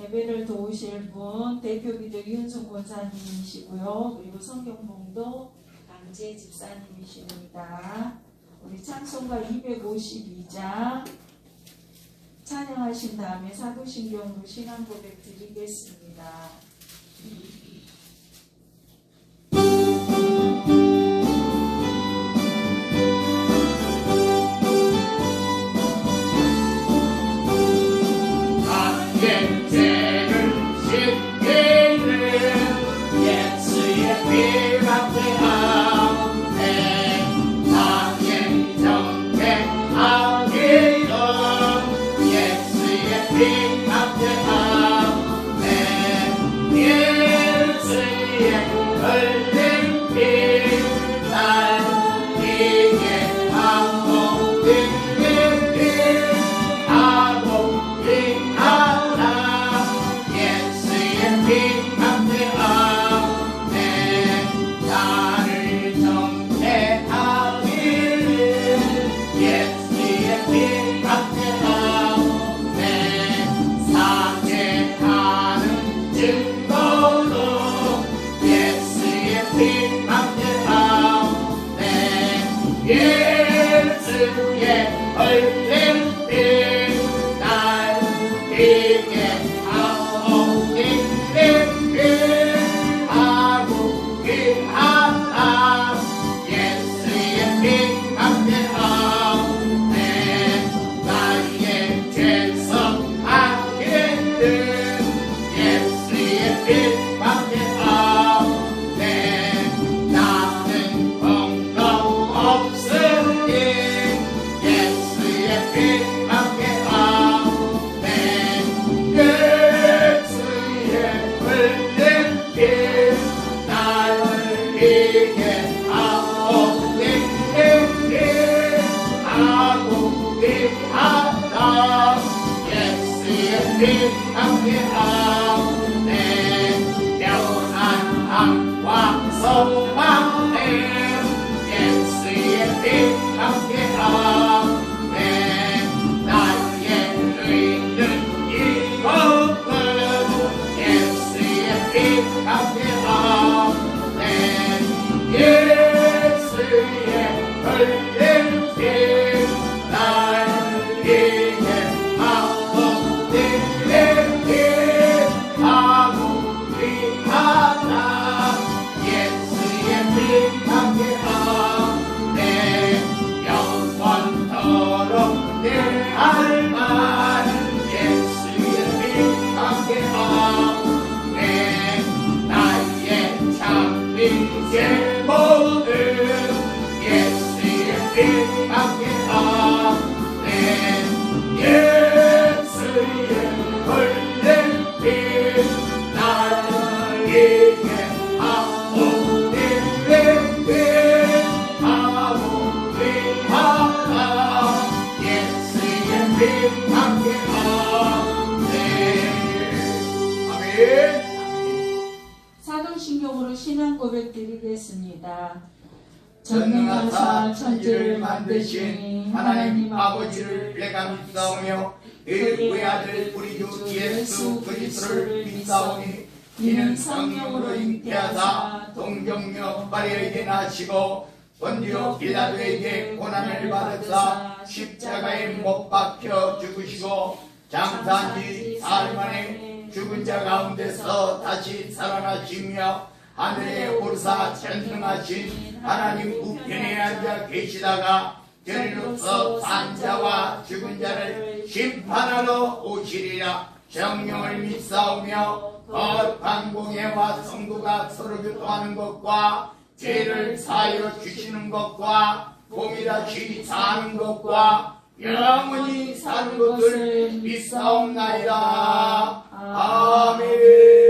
예배를 도우실 분 대표기도 이은숙 권사님이시고요. 그리고 성경봉도 강재 집사님이십니다. 우리 찬송가 252장 찬양하신 다음에 사도신경으로 신앙 고백 드리겠습니다. 사도신경으로 신앙 고백 드리겠습니다. 전능하사 천지를 만드신 하나님 아버지를 내가 믿사오며 그의 아들 우리 주 예수 그리스도를 믿사오니 이는 성령으로 잉태하사 동정녀 마리아에게 나시고 본디오 빌라도에게 고난을 받으사 십자가에 못 박혀 죽으시고 장사한 지 사흘 만에 죽은 자 가운데서 다시 살아나시며 하늘에 오르사 전능하신 하나님 우편에 앉아 계시다가 저리로서 산 자와 죽은 자를 심판하러 오시리라. 성령을 믿사오며 거룩한 공예와 성도가 서로 교통하는 것과 죄를 사하여 주시는 것과 몸이 다시 사는 것과 영원히 사는 것을 믿사옵나이다. 아멘.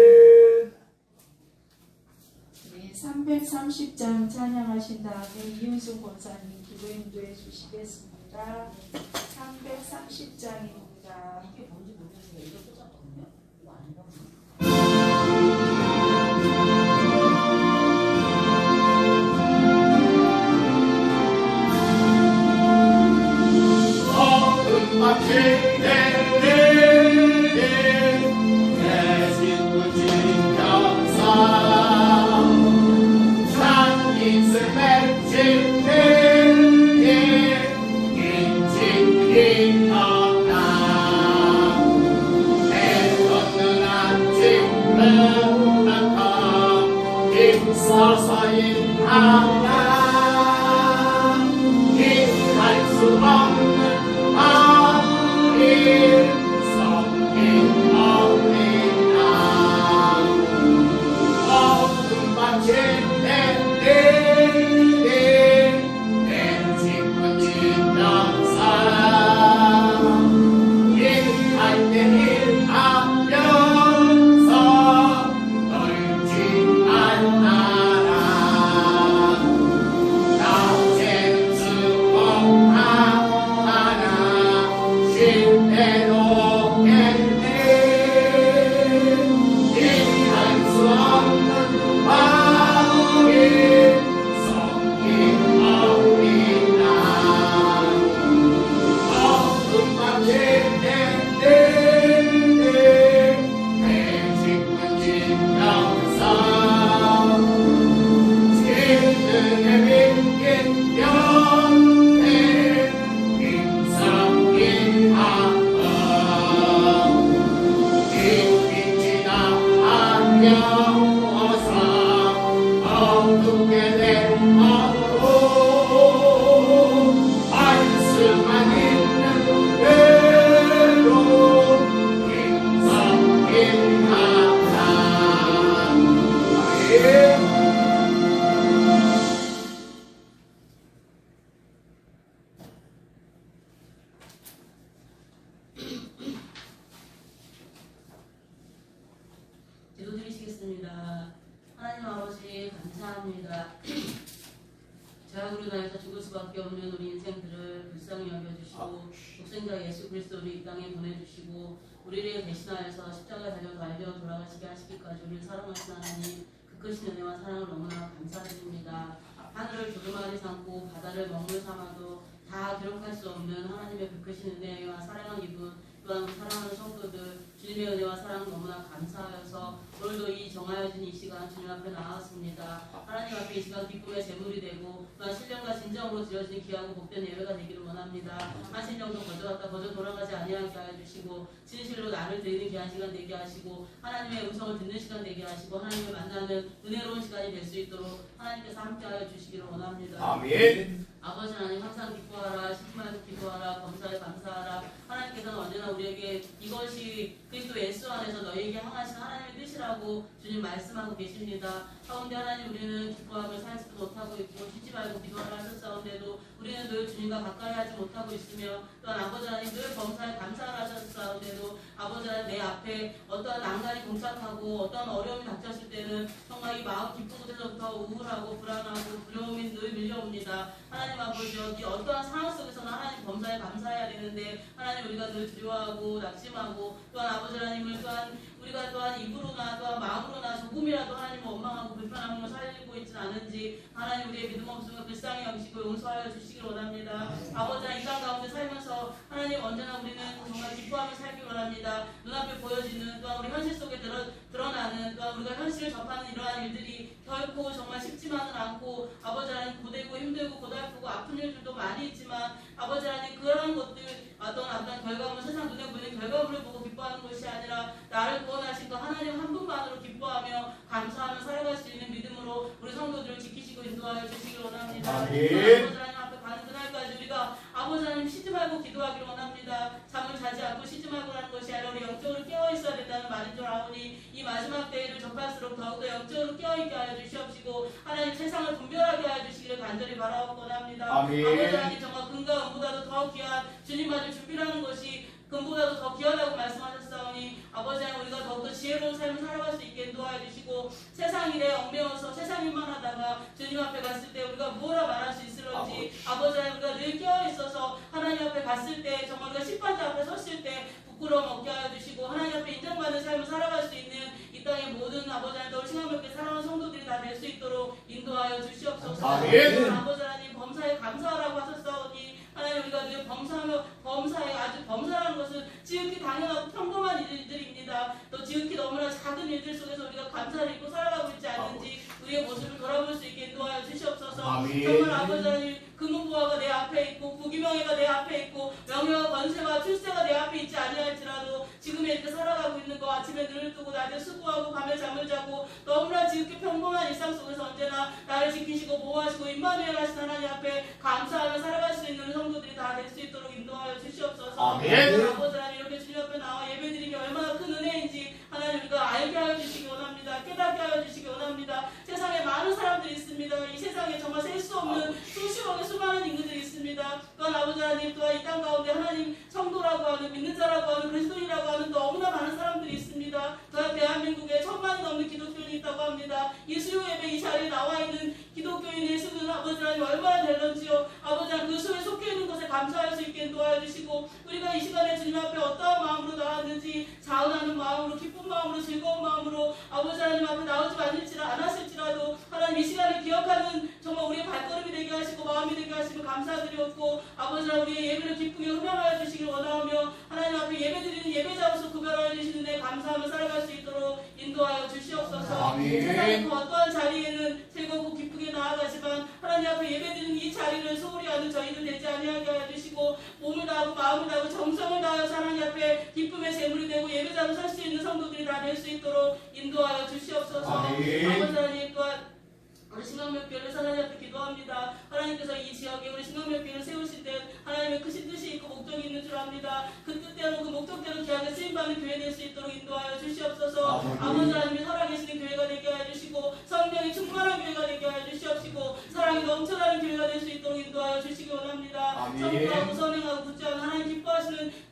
330장 찬양하신 다음에 이은숙 권사님 기도 인도해 주시겠습니다. 330장입니다. 이게 뭔지 모르겠어요. 이거 꽂았거든요. 이거 아닌가 보네. 어둠 밤에 내 서서인하다 이할 수 없는 마음이 섞인 어린아 어둠 밤새 내리니 내 지금 진정 사랑 일할 때 일하면서 떨지 않아라 낮에는 수고하나 쉴 때도 겠네 일할 수 없는 마음이 섞인 어린아 어둠 밤새 내리니 내 지금 진정성 지능에 믿긴 영에 임성인하여 이 빛이 나타녀서 어둡게 된 마음으로 말씀만 있는 대로 임성인하다 아멘. 기도드리시겠습니다. 하나님 아버지 감사합니다. 죄악으로 인하여서 죽을 수밖에 없는 우리 인생들을 불쌍히 여겨주시고 독생자 예수 그리스도를 이 땅에 보내주시고 우리를 대신하여서 십자가 달려 돌아가시게 하시기까지 우리를 사랑하신 하나님 그 크신 은혜와 사랑을 너무나 감사드립니다. 하늘을 두루마리 삼고 바다를 먹물 삼아도 다 기록할 수 없는 하나님의 그 크신 은혜와 사랑을 입은 또한 사랑하는 성도들 주님의 은혜와 사랑 너무나 감사하여서 오늘도 이 정하여진 이 시간 주님 앞에 나왔습니다. 하나님 앞에 이 시간 기쁨의 제물이 되고 또한 신령과 진정으로 드려진 귀하고 복된 예배가 되기를 원합니다. 한신 정도 거저갔다 거저 돌아가지 아니하게 하여 주시고 진실로 나를 드리는 귀한 시간 되게 하시고 하나님의 음성을 듣는 시간 되게 하시고 하나님을 만나는 은혜로운 시간이 될 수 있도록 하나님께서 함께하여 주시기를 원합니다. 아멘. 아버지 하나님 항상 기뻐하라 시기마다 기뻐하라 범사에 감사하라. 하나님께서는 언제나 우리에게 이것이 그리스도 예수 안에서 너희에게 향하신 하나님의 뜻이라고 주님 말씀하고 계십니다. 가운데 하나님 우리는 기뻐하며 살지도 못하고 있고 쉬지 말고 기도하라 하셨사온데도 우리는 늘 주님과 가까이 하지 못하고 있으며 또한 아버지 하나님 늘 범사에 감사를 하셨사온데도 아버지 하나님 내 앞에 어떠한 난간이 봉착하고 어떠한 어려움이 닥쳤을 때는 정말 이 마음 기쁜 곳에서부터 우울하고 불안하고 두려움이 늘 밀려옵니다. 하나님 아버지 여기 어떠한 상황 속에서는 하나님 범사에 감사해야 되는데 하나님 우리가 늘 두려워하고 낙심하고 또한 아버지 하나님을 또한 우리가 또한 입으로나 또한 마음으로나 조금이라도 하나님을 원망하고 불편함으로 살고 있지는 않은지 하나님 우리의 믿음 없음을 불쌍히 여기시고 용서하여 주시길 원합니다. 아버지 하나님 이 땅 가운데 살면서 하나님 언제나 우리는 정말 기뻐하며 살길 원합니다. 눈앞에 보여지는 또한 우리 현실 속에 드러나는 또한 우리가 현실을 접하는 이러한 일들이 결코 정말 쉽지만은 않고 아버지 하나님 고되고 힘들고 고달프고 아픈 일들도 많이 있지만 아버지 하나님 그러한 것들 어떤 결과물 세상 눈에 보이는 결과물을 보고 기뻐하는 것이 아니라 나를 구원하신 그 하나님 한 분만으로 기뻐하며 감사하며 살아갈 수 있는 믿음으로 우리 성도들을 지키시고 인도하여 주시길 원합니다. 아멘. 아버지 하나님 앞에 가는 그날까지 우리가 아버지 하나님 쉬지 말고 기도하기를 원합니다. 잠을 자지 않고 쉬지 말고 하는 것이 아니라 우리 영적으로 깨어 있어야 된다는 말인 줄 아오니 이 마지막 때를 접할수록 더욱더 영적으로 깨어 있게 하여 주시옵시고 하나님 세상을 분별하게 하여 주시기를 간절히 바라옵고 원합니다. 아멘. 아버지 하나님 정말 금과 은보다도 더 귀한 주님만을 준비하는 것이 금보다도 더 귀하다고 말씀하셨사오니 아버지 하나님 우리가 더욱더 지혜로운 삶을 살아갈 수 있게 인도하여 주시고 세상 일에 얽매여서 세상 일만 하다가 주님 앞에 갔을 때 우리가 뭐라 말할 수 있을런지 아버지 하나님 우리가 늘 깨어있어서 하나님 앞에 갔을 때 정말 우리가 심판대 앞에 섰을 때 부끄러움 없게 하여 주시고 하나님 앞에 인정받는 삶을 살아갈 수 있는 이 땅의 모든 아버지 하나님 돌싱함없게 살아가는 성도들이 다 될 수 있도록 인도하여 주시옵소서. 아버지 하나님 범사에 감사하라고 하셨사오니 하나님 우리가 늘 범사에 아주 범사라는 것은 지극히 당연하고 평범한 일들입니다. 또 지극히 너무나 작은 일들 속에서 우리가 감사를 입고 살아가고 있지 않는지 우리의 모습을 돌아볼 수 있게 인도하여 주시옵소서. 정말 아버지 하나님 금은보 여호와가 내 앞에 있고 부귀명예가 내 앞에 있고 명예와 권세와 출세가 내 앞에 있지 아니할지라도 지금에 이렇게 살아가고 있는 거 아침에 눈을 뜨고 낮에 수고하고 밤에 잠을 자고 너무나 지극히 평범한 일상 속에서 언제나 나를 지키시고 보호하시고 임마누엘 하신 하나님 앞에 감사하며 살아갈 수 있는 성도들이 다 될 수 있도록 인도하여 주시옵소서. 아멘. 아버지 하나님 이렇게 주님 앞에 나와 예배드리는 게 얼마나 큰 은혜인지 하나님 우리가 알게 하여 주시기 원합니다. 깨닫게 하여 주시기 원합니다. 세상에 많은 사람들이 있습니다. 이 세상에 정말 셀 수 없는 수십억의 수많은 인구들이 있습니다. 또한 아버지 하나님 또한 이 땅 가운데 하나님 성도라고 하는 믿는 자라고 하는 그리스도인이라고 하는 너무나 많은 사람들이 있습니다. 또한 대한민국에 1000만이 넘는 기독교인이 있다고 합니다. 이 수요 예배 이 자리에 나와 있는 기독교인의 수는 아버지 하나님 얼마나 될런지요. 아버지 하나님 그 수에 속해 있는 것에 감사할 수 있게 도와주시고 주시고 우리가 이 시간에 주님 앞에 어떠한 마음으로 나왔는지 자원하는 마음으로 기쁜 마음으로 즐거운 마음으로 아버지 하나님 앞에 나오지 않았을지라도 하나님 이 시간을 기억하는 정말 우리의 발걸음이 되게 하시고 마음이 되게 하시고 감사드렸고 아버지 하나님 우리의 예배를 기쁘게 흠양하여 주시길 원하오며 하나님 앞에 예배드리는 예배자로서 구별하여 주시는데 감사하며 살아갈 수 있도록 인도하여 주시옵소서. 아멘. 세상의 그 어떠한 자리에는 즐겁고 기쁘게 나아가지만 하나님 앞에 예배드리는 이 자리를 소홀히 하는 저희들 되지 아니하게 하여 주시고 몸을 다하고 마음을 다하고 정성을 다하여서 하나님 앞에 기쁨의 제물이 되고 예배자로 설 수 있는 성도들이 다 될 수 있도록 인도하여 주시옵소서. 아멘. 아버지 하나님 또한 우리 신강명교회를 하나님 앞에 기도합니다. 하나님께서 이 지역에 우리 신강명교회를 세우실 때 하나님의 크신 뜻이 있고 목적이 있는 줄 압니다. 그 뜻대로 그 목적대로 귀하게 쓰임받는 교회 될 수 있도록 인도하여 주시옵소서. 아버지 하나님이 살아계시는 교회가 되게 하여 주시고 성령이 충만한 교회가 되게 하여 주시옵시고 사랑이 넘쳐나는 교회가 될 수 있도록 인도하여 주시기 원합니다. 성도하고 선행하고 굳지않은 하나님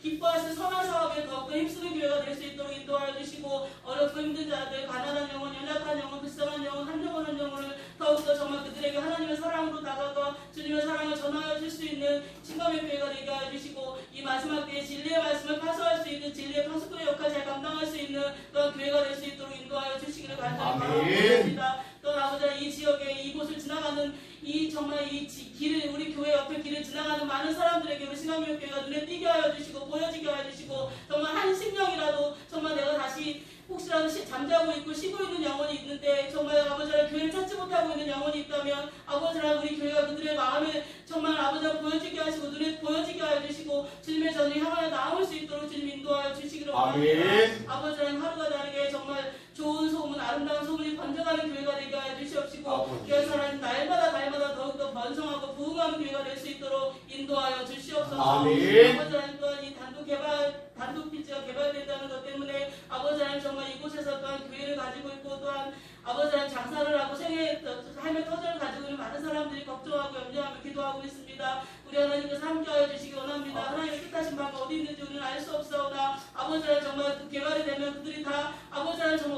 기뻐하시는 선한 사업에 더욱더 힘쓰는 교회가 될 수 있도록 인도하여 주시고 어렵고 힘든 자들 가난한 영혼 연약한 영혼 불쌍한 영혼 한 영혼을 더욱더 정말 그들에게 하나님의 사랑으로 다가가 주님의 사랑을 전하여 줄 수 있는 신감의 교회가 되게 하여 주시고 이 마지막 때에 진리의 말씀을 파수할 수 있는 진리의 파수꾼의 역할을 잘 감당할 수 있는 그런 교회가 될 수 있도록 인도하여 주시기를 간절히 바라옵니다. 또 아버지 이 지역에 이곳을 지나가는 이 정말 이 길을 우리 교회 옆에 길을 지나가는 많은 사람들에게 우리 신강명 교회가 눈에 띄게 하여 주시고 보여지게 하여 주시고 정말 한 심령이라도 정말 내가 다시 혹시라도 잠자고 있고 쉬고 있는 영혼이 있는데 정말 아버지랑 교회를 찾지 못하고 있는 영혼이 있다면 아버지랑 우리 교회가 그들의 마음에 정말 아버지랑 보여지게 하시고 눈에 보여지게 하여 주시고 주님의 전을 향하여 나올 수 있도록 주님 인도하여 주시기를 원합니다. 아버지랑 하루가 다르게 정말 좋은 소문 아름다운 소문이 번져가는 교회가 되게 하여 주시옵시고 그래서 하나님 날마다 더욱더 번성하고 부흥하는 교회가 될 수 있도록 인도하여 주시옵소서. 아버지 하나님 또한 이 단독 필지가 개발된다는 것 때문에 아버지 하나님 정말 이곳에서 또한 교회를 가지고 있고 또한 아버지 하나님 장사를 하고 삶의 터전을 가지고 있는 많은 사람들이 걱정하고 염려하며 기도하고 있습니다. 우리 하나님께서 함께하여 주시기 원합니다. 하나님의 뜻하신 바가 어디 있는지 우리는 알 수 없사오나 아버지 하나님 정말 그 개발이 되면 그들이 다 아버지 하나님 정말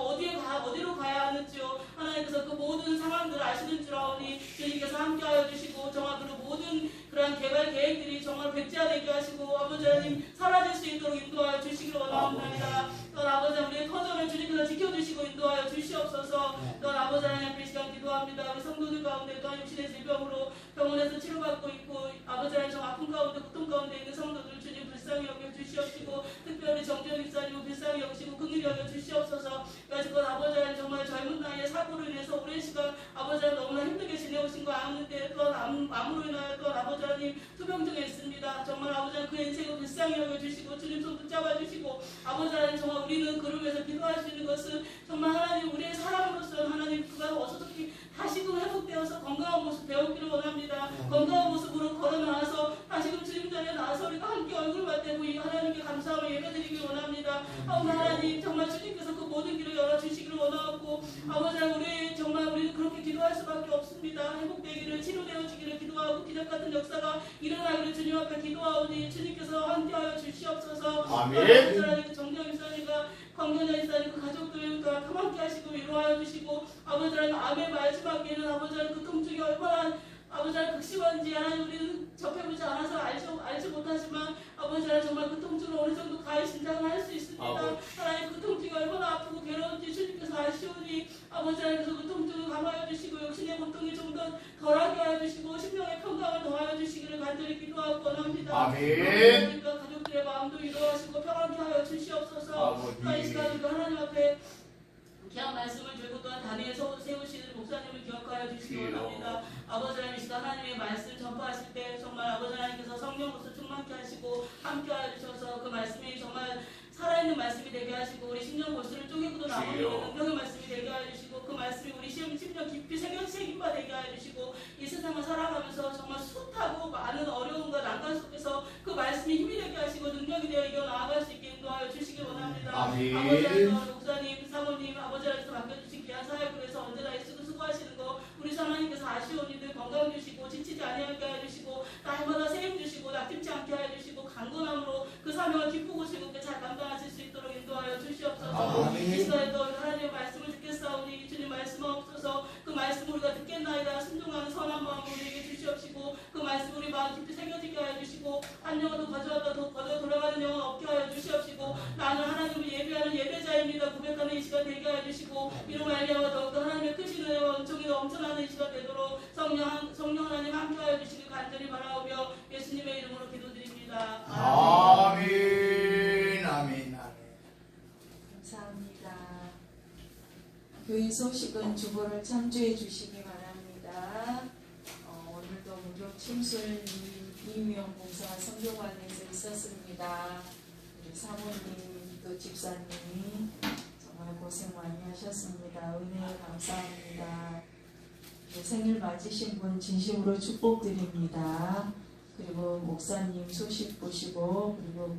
어디로 가야 하는지요. 하나님께서 그 모든 상황들을 아시는 줄 아오니 주님께서 함께하여 주시고 정말 그 모든 그러한 개발 계획들이 정말 백지화되게 하시고 아버지 하나님 사라질 수 있도록 인도하여 주시기를 원합니다. 또한 아버지 하나님 우리의 터전을 주님께서 지켜주시고 인도하여 주시옵소서. 또한 아버지 하나님 앞에 시간 기도합니다. 우리 성도들 가운데 또한 육신의 질병으로 병원에서 치료받고 있고 아버지 하나님 정 아픔 가운데 고통 가운데 있는 성도들 주님 불쌍히 여겨 주시옵시고 특별히 정재현 목사님 불쌍히 여기시고 긍휼히 여겨 주시옵소서. 여지껏 아버지 하나님 정말 젊은 나이에 사고로 인해서 오랜 시간 아버지 하나님 너무나 힘들게 지내오신 거 아는데 또한 암으로 인하여 또한 아버지 하나님 투병중에 있습니다. 정말 아버지 하나님 그 인생을 불쌍히 여겨주시고 주님 손 붙잡아주시고 아버지 하나님 정말 우리는 그를 위해서 기도할 수 있는 것은 정말 하나님 우리의 사람으로서 하나님 그가 어떻게 다시금 회복되어서 건강한 모습 배우기를 원합니다. 건강한 모습으로 걸어 나와서 다시금 주님 전에 나와서 우리가 함께 얼굴 맞대고 이 하나님께 감사하며 예배드리기를 원합니다. 하나님 정말 주님께서 그 모든 길을 열어주시기를 원하고 아버지 하나님 우리는 그렇게 기도할 수밖에 없습니다. 회복되기를 치료되어지기를 기도하고 기적 같은 역사가 일어나기를 주님 앞에 기도하오니 주님께서 함께하여 주시옵소서. 아버지 하나님 정정 일사님과 광견자 일사님 그 가족들과 함께 하시고 위로하여 주시고 아버지 하나님 암의 마지막에는 아버지 하나님 그 통증이 얼마나 아버지 하나님 극심한지 하나님 우리는 접해보지 않아서 알지 못하지만 아버지 하나님 정말 그 통증을 어느 정도 가히 진단을 할 수 있습니다. 하나님 그 통증이 얼마나 아프고 괴로운지 주님께서 아시오니 아버지 하나님께서 그 통증을 감하여 주시고 육신의 고통이 좀 더 덜하게 하여 주시고 심령의 평강을 더하여 주시기를 간절히 기도하고 원합니다. 아멘. 가족들의 마음도 위로하시고 평안케 하여 주시옵소서. 이 시간에도 하나님 앞에 귀한 말씀을 들고 또한 단위에 세우시는 목사님을 기억하여 주시기 원합니다. 아버지 하나님, 이 시간 하나님의 말씀 전파하실 때 정말 아버지 하나님께서 성령으로서 충만케 하시고 함께하여 주셔서 그 말씀이 정말 살아있는 말씀이 되게 하시고 우리 심령 골수를 쪼개고도 나오는 능력의 말씀이 되게 하여 주시고 그 말씀이 우리 심령 깊이 새김바 되게 하여 주시고 이 세상을 살아가면서 정말 숱하고 많은 어려움과 난관 속에서 그 말씀이 힘이 되게 하시고 능력이 되어 이겨 나아갈 수 있게 인도하여 주시기 원합니다. 아멘. 아버지 하나님, 목사님, 사모님, 아버지 하나님께서 맡겨주신 귀한 사역을 위해서 언제나 애쓰고 수고하시는 거 우리 하나님께서 아쉬운 이들 건강 주시고 지치지 아니하게 하여 주시고 날마다 세임 주시고 낙심치 않게 하여 주시고 강건함으로 그 사명을 기쁘고 즐겁게 잘 감당하실 수 있도록 인도하여 주시옵소서. 이 시간에도 하나님의 말씀을 듣겠사오니 주님 말씀 없어서 그 말씀 우리가 듣겠나이다 순종하는 선한 마음을 우리에게 주시옵시고 그 말씀 우리 마음 깊이 새겨지게 하여 주시고 한 영혼도 거저하다 거저 돌아가는 영혼 없게 하여 주시옵시고 나는 하나님을 예배하는 예배자입니다 고백하는 이 시간 되게 하여 주시고 이로 말미암아 더욱더 하나님의 크신 은혜와 은총이 넘쳐나는 이 시간 되도록 성령 하나님 함께 하여 주시길 간절히 바라오며 예수님의 이름으로 기도드립니다. 아멘. 아멘. 감사합니다. 교회 소식은 주보를 참조해 주시기 바랍니다. 오늘도 무료 침술 이명 목사가 성교관에서 있었습니다. 우리 사모님 또 집사님이 정말 고생 많이 하셨습니다. 은혜 감사합니다. 생일 맞으신 분 진심으로 축복드립니다. 그리고 목사님 소식 보시고 그리고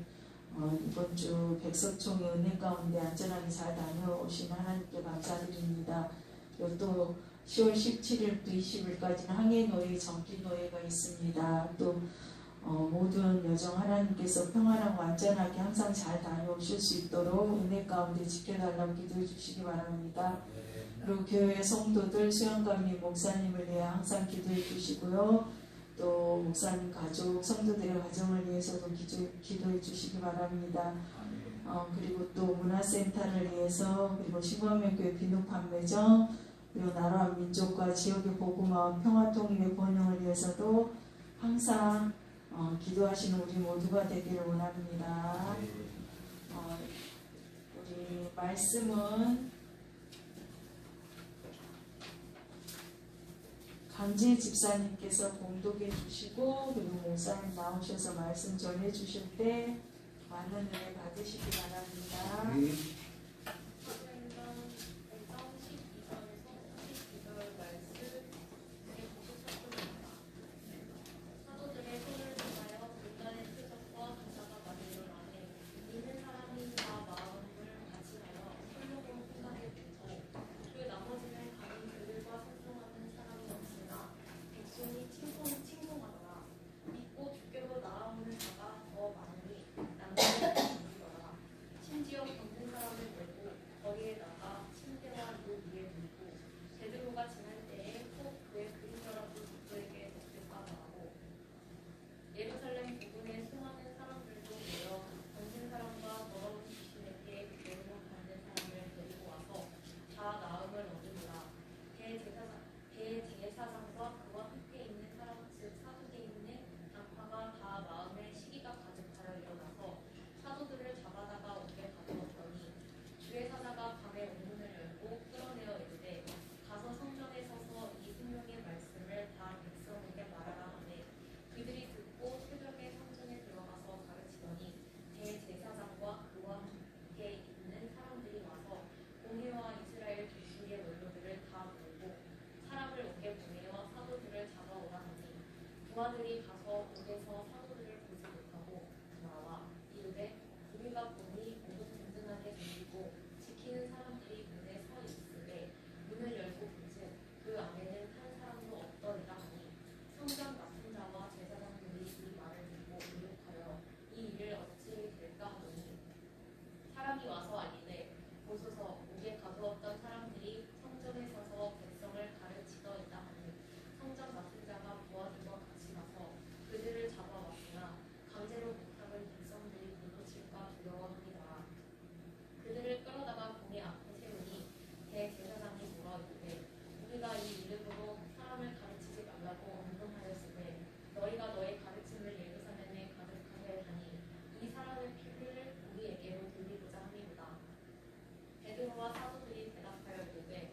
이번 주 백석총회 은혜 가운데 안전하게 잘 다녀오신 하나님께 감사드립니다. 또 10월 17일부터 20일까지는 항해노예 정기노예가 있습니다. 또 모든 여정 하나님께서 평안하고 안전하게 항상 잘 다녀오실 수 있도록 은혜 가운데 지켜달라고 기도해 주시기 바랍니다. 그리고 교회 성도들 수영감님 목사님을 위해 항상 기도해 주시고요. 또 목사님 가족 성도들의 가정을 위해서도 기도해 주시기 바랍니다. 그리고 또 문화센터를 위해서 그리고 시범교회 비누판매점 그리고 나라와 민족과 지역의 복음화 평화통일의 번영을 위해서도 항상 기도하시는 우리 모두가 되기를 원합니다. 우리 말씀은 강재 집사님께서 봉독해 주시고 그리고 목사님 나오셔서 말씀 전해 주실 때 많은 은혜 받으시기 바랍니다. 심지어 병든 사람을 제자와 사도들이 대답하여 이르되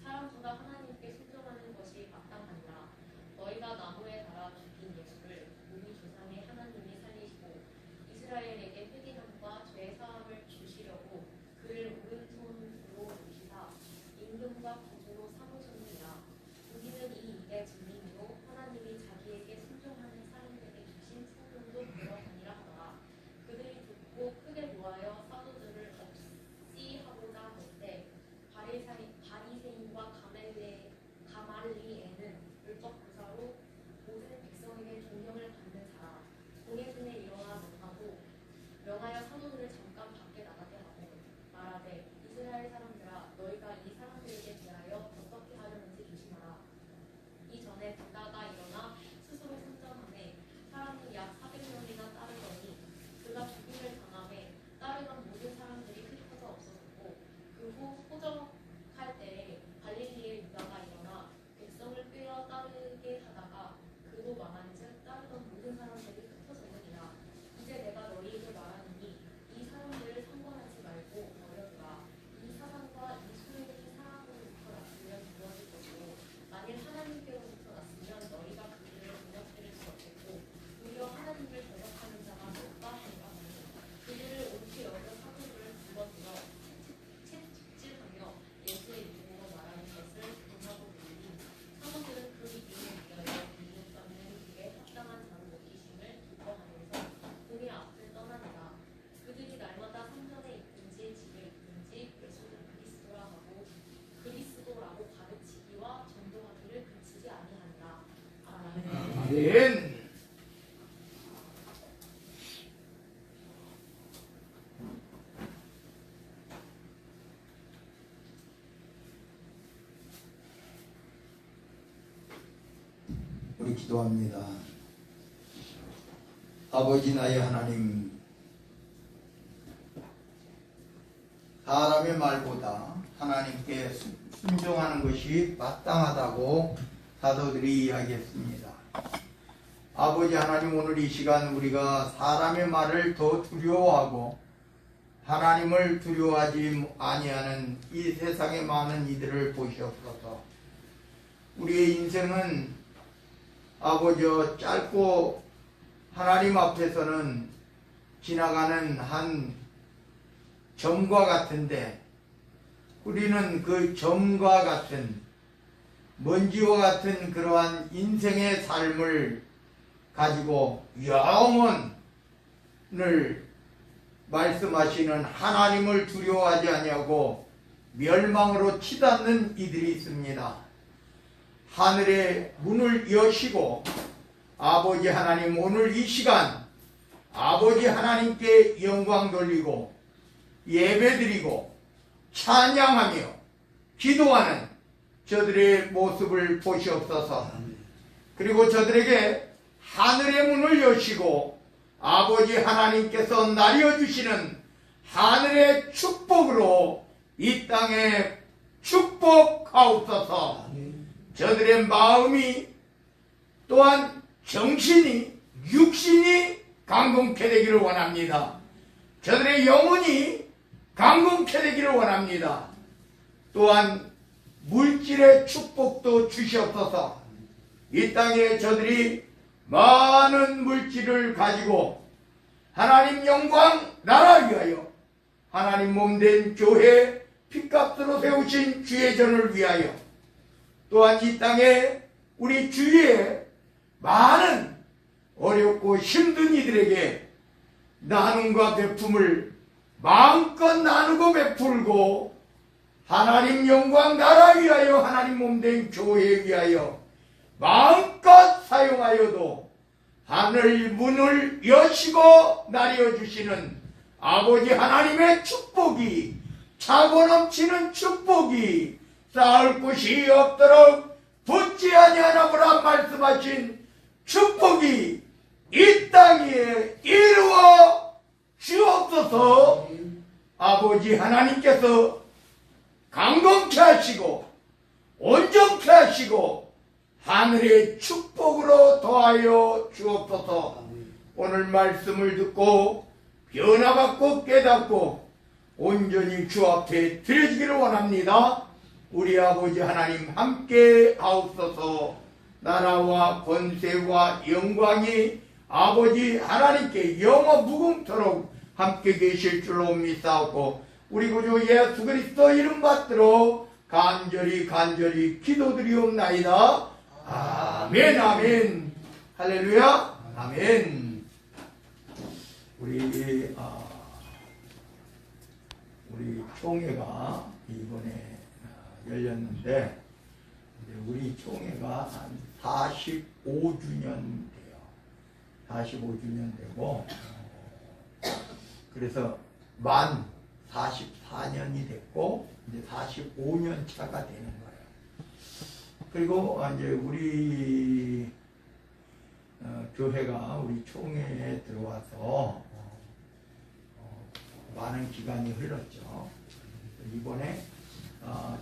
사람보다 하나님께 순종하는 것이 마땅하니라. 너희가 나무에 달아 죽인 예수를 우리 조상의 하나님이 살리시고 이스라엘에게 회개함과 죄 사함을 주시려고 그를 오른손으로 모시사 임금과 구주로 삼으셨느니라. 우리는 이 일의 증인으로 하나님이 자기에게 순종하는 사람들에게 주신 성령도 그러하니라 하더라. 그들이 듣고 크게 노하여 사도들을 없이하고자 할 때 바리새인과 가말리엘은 율법 교사로 모든 백성에게 존경을 받는 자라. 공회중에 일어나 명하여 사도들을 잠깐 밖에 나가게 하고 말하되 이스라엘 사람들아 너희가 이 사람들에게 대하여 어떻게 하려는지 조심하라. 이전에 분다가 일어나 스스로 선전하매 사람이 약 400명이나 따르더니 그가 죽임을 당하매 따르던 모든 사람들이 흩어져 없어졌고 그 후 호적할 때에 갈릴리의 유다가 일어나 백성을 끌어 따르게 하다가 그도 망한즉 따르던 모든 사람들이 흩어졌느니라. 이제 내가 너희에게 말하노니 이 사람들을 상관하지 말고 버려두라. 이 사람과 이 소유들이 사람으로부터 났으면 무엇일 것이고 만일 하나님께로부터 났으면 너희가 그들을 공격드릴 수 없겠고 오히려 하나님을 대적하는 자가 높다 하니라. 그들을 옳게 여겨 사도들을 불러들여 채찍질하며 예수의 이름으로 말하는 것을 본하고 보니 사도들은 그 이름을 위하여 미혹받는 일에 합당한 자로 여기심을 기뻐하면서 그의 앞을 떠나니라. 그들이 날마다 성전에 있든지 집에 있든지 예수를 그리스도라고 가르치기와 전도하기를 그치지 아니하니라. 아멘. 아멘. 우리 기도합니다. 아버지 나의 하나님, 사람의 말보다 하나님께 순종하는 것이 마땅하다고 사도들이 이야기했습니다. 아버지 하나님, 오늘 이 시간 우리가 사람의 말을 더 두려워하고 하나님을 두려워하지 아니하는 이 세상의 많은 이들을 보시옵소서. 우리의 인생은 아버지 짧고 하나님 앞에서는 지나가는 한 점과 같은데 우리는 그 점과 같은 먼지와 같은 그러한 인생의 삶을 가지고 영원을 말씀하시는 하나님을 두려워하지 아니하고 멸망으로 치닫는 이들이 있습니다. 하늘의 문을 여시고 아버지 하나님, 오늘 이 시간 아버지 하나님께 영광 돌리고 예배드리고 찬양하며 기도하는 저들의 모습을 보시옵소서. 그리고 저들에게 하늘의 문을 여시고 아버지 하나님께서 나려주시는 하늘의 축복으로 이 땅에 축복하옵소서. 저들의 마음이 또한 정신이 육신이 강건케 되기를 원합니다. 저들의 영혼이 강건케 되기를 원합니다. 또한 물질의 축복도 주시옵소서. 이 땅에 저들이 많은 물질을 가지고 하나님 영광 나라 위하여 하나님 몸된 교회 핏값으로 세우신 주의 전을 위하여 또한 이 땅에 우리 주위에 많은 어렵고 힘든 이들에게 나눔과 베품을 마음껏 나누고 베풀고 하나님 영광 나라 위하여 하나님 몸된 교회 위하여 마음껏 사용하여도 하늘 문을 여시고 나려주시는 아버지 하나님의 축복이, 차고 넘치는 축복이 쌓을 곳이 없도록 붙지 아니하노라 말씀하신 축복이 이 땅에 이루어 주옵소서. 아버지 하나님께서 강건케 하시고 온전케 하시고 하늘의 축복으로 더하여 주옵소서. 오늘 말씀을 듣고 변화받고 깨닫고 온전히 주 앞에 드려지기를 원합니다. 우리 아버지 하나님 함께 하옵소서. 나라와 권세와 영광이 아버지 하나님께 영원 무궁토록 함께 계실 줄로 믿사옵고 우리 구주 예수 그리스도 이름 받들어 간절히 기도드리옵나이다. 아멘 아멘 할렐루야 아멘. 우리 총회가 이번에 열렸는데 우리 총회가 한 45주년 돼요. 45주년 되고 그래서 만 44년이 됐고 이제 45년 차가 되는 거예요. 그리고 이제 우리 교회가 우리 총회에 들어와서 많은 기간이 흘렀죠. 이번에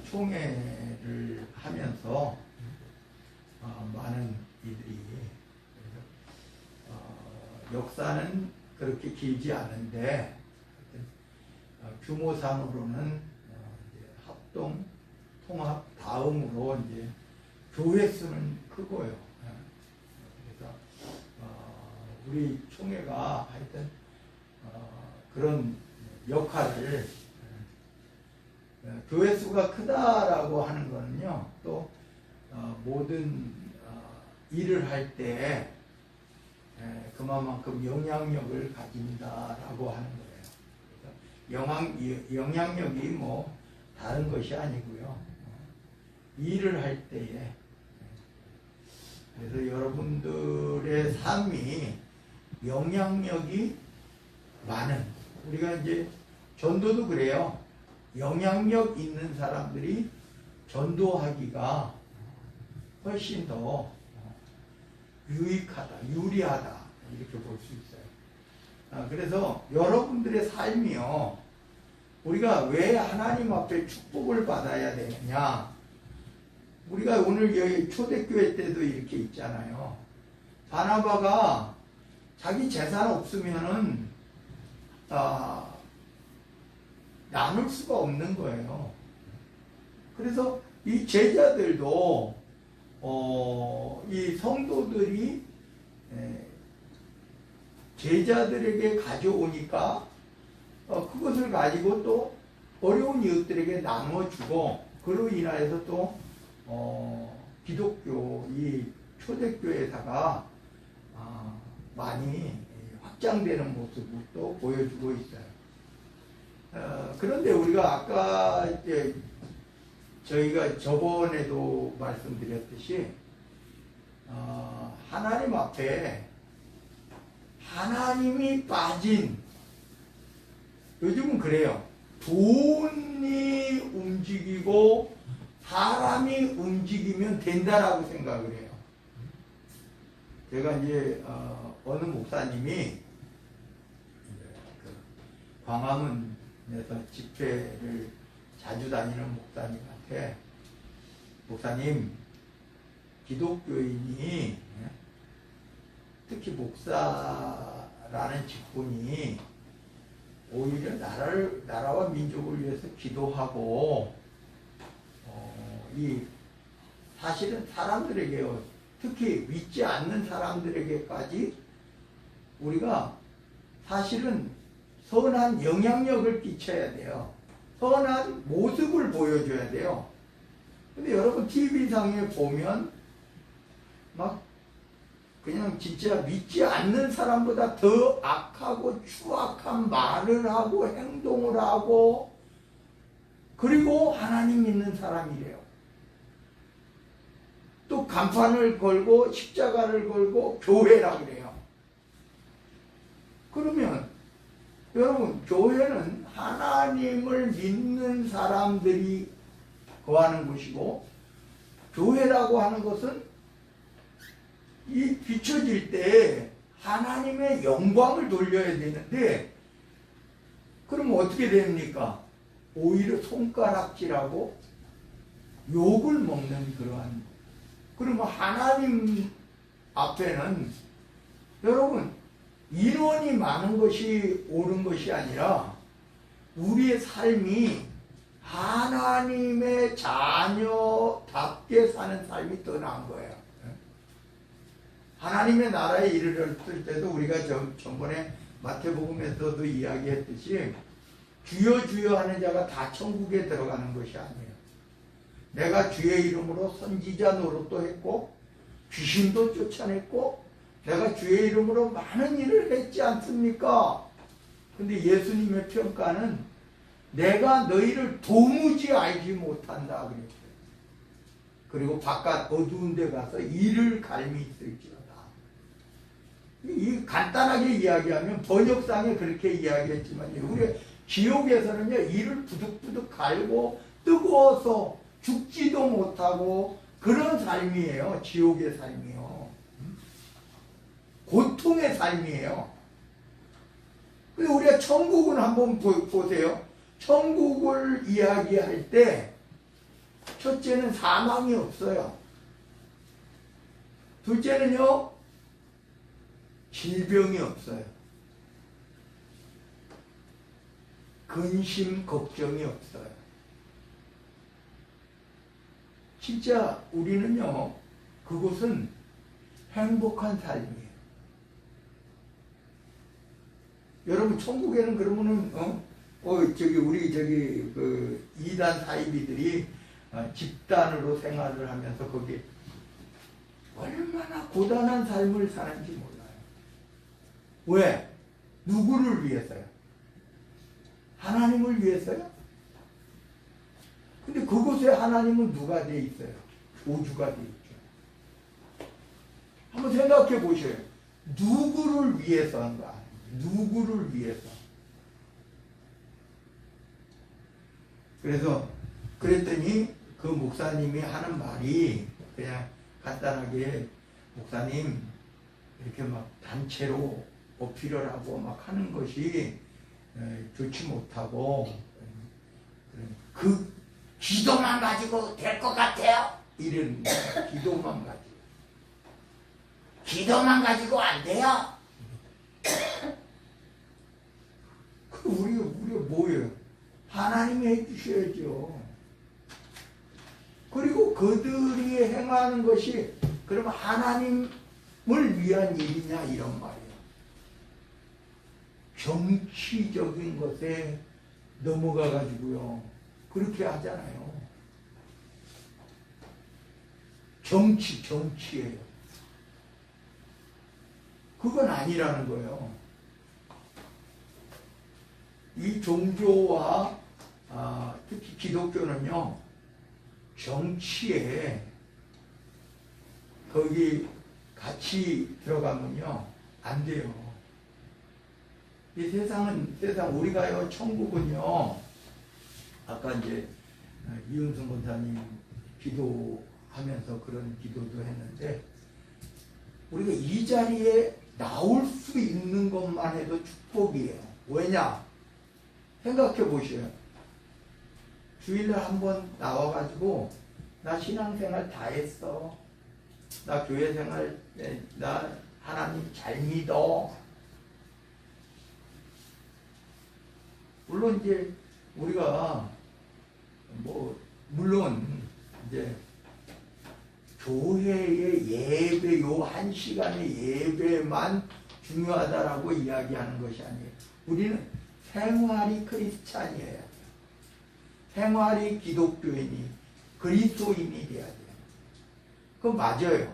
총회를 하면서 많은 이들이 역사는 그렇게 길지 않은데 규모상으로는 합동 통합 다음으로 이제 교회 수는 크고요. 그래서 우리 총회가 하여튼 그런 역할을 교회 수가 크다라고 하는 거는요. 또 모든 일을 할 때 그만큼 영향력을 가진다라고 하는 거예요. 영향력이 뭐 다른 것이 아니고요. 일을 할 때에 그래서 여러분들의 삶이 영향력이 많은 우리가 이제 전도도 그래요. 영향력 있는 사람들이 전도하기가 훨씬 더 유익하다, 유리하다 이렇게 볼 수 있어요. 그래서 여러분들의 삶이요. 우리가 왜 하나님 앞에 축복을 받아야 되느냐. 우리가 오늘 여기 초대교회 때도 이렇게 있잖아요. 바나바가 자기 재산 없으면은 나눌 수가 없는 거예요. 그래서 이 제자들도 이 성도들이 제자들에게 가져오니까 그것을 가지고 또 어려운 이웃들에게 나눠주고 그로 인하여서 또 기독교 이 초대교회사가 많이 확장되는 모습을 또 보여주고 있어요. 그런데 우리가 아까 이제 저희가 저번에도 말씀드렸듯이 하나님 앞에 하나님이 빠진 요즘은 그래요. 돈이 움직이고 사람이 움직이면 된다라고 생각을 해요. 제가 이제 어느 목사님이 광화문에서 집회를 자주 다니는 목사님한테 목사님 기독교인이 특히 목사라는 직분이 오히려 나라와 민족을 위해서 기도하고 이 사실은 사람들에게요, 특히 믿지 않는 사람들에게까지 우리가 사실은 선한 영향력을 끼쳐야 돼요. 선한 모습을 보여줘야 돼요. 근데 여러분 TV상에 보면 막 그냥 진짜 믿지 않는 사람보다 더 악하고 추악한 말을 하고 행동을 하고 그리고 하나님 믿는 사람이래요. 또 간판을 걸고 십자가를 걸고 교회라 그래요. 그러면 여러분 교회는 하나님을 믿는 사람들이 거하는 곳이고 교회라고 하는 것은 이 비춰질 때 하나님의 영광을 돌려야 되는데 그럼 어떻게 됩니까? 오히려 손가락질하고 욕을 먹는 그러한 그러면 하나님 앞에는 여러분 인원이 많은 것이 옳은 것이 아니라 우리의 삶이 하나님의 자녀답게 사는 삶이 더 나은 거예요. 하나님의 나라에 이르렀을 때도 우리가 전번에 마태복음에서도 이야기했듯이 주여 주여 하는 자가 다 천국에 들어가는 것이 아니에요. 내가 주의 이름으로 선지자 노릇도 했고 귀신도 쫓아냈고 내가 주의 이름으로 많은 일을 했지 않습니까? 근데 예수님의 평가는 내가 너희를 도무지 알지 못한다 그랬어요. 그리고 바깥 어두운 데 가서 이를 갈미 있을지어다. 이 간단하게 이야기하면 번역상에 그렇게 이야기했지만 우리 지옥에서는요 이를 부득부득 갈고 뜨거워서 죽지도 못하고 그런 삶이에요. 지옥의 삶이요. 고통의 삶이에요. 근데 우리가 천국은 한번 보세요. 천국을 이야기할 때 첫째는 사망이 없어요. 둘째는요 질병이 없어요. 근심 걱정이 없어요. 진짜 우리는요 그곳은 행복한 삶이에요. 여러분 천국에는 그러면은 우리 그 이단 사이비들이 집단으로 생활을 하면서 거기 얼마나 고단한 삶을 사는지 몰라요. 왜? 누구를 위해서요? 하나님을 위해서요? 근데 그곳에 하나님은 누가 돼 있어요? 우주가 돼 있죠. 한번 생각해 보셔요. 누구를 위해서인가? 누구를 위해서? 그랬더니 그 목사님이 하는 말이 그냥 간단하게 목사님 이렇게 막 단체로 어필을 하고 막 하는 것이 좋지 못하고 그 기도만 가지고 될 것 같아요? 이런 기도만 가지고 기도만 가지고 안 돼요? 우리가 뭐예요? 하나님이 해주셔야죠. 그리고 그들이 행하는 것이 그러면 하나님을 위한 일이냐 이런 말이에요. 정치적인 것에 넘어가 가지고요 그렇게 하잖아요. 정치예요. 그건 아니라는 거예요. 이 종교와 특히 기독교는요 정치에 거기 같이 들어가면요 안 돼요. 이 세상 우리가요 천국은요 아까 이제 이은승 권사님 기도하면서 그런 기도도 했는데 우리가 이 자리에 나올 수 있는 것만 해도 축복이에요. 왜냐? 생각해 보셔요. 주일날 한번 나와가지고 나 신앙생활 다 했어. 나 교회생활 나 하나님 잘 믿어. 물론 이제 우리가 물론 이제 교회의 예배 요 한 시간의 예배만 중요하다라고 이야기하는 것이 아니에요. 우리는 생활이 크리스찬이에요. 생활이 기독교인이 그리스도인이 돼야 돼요. 그건 맞아요.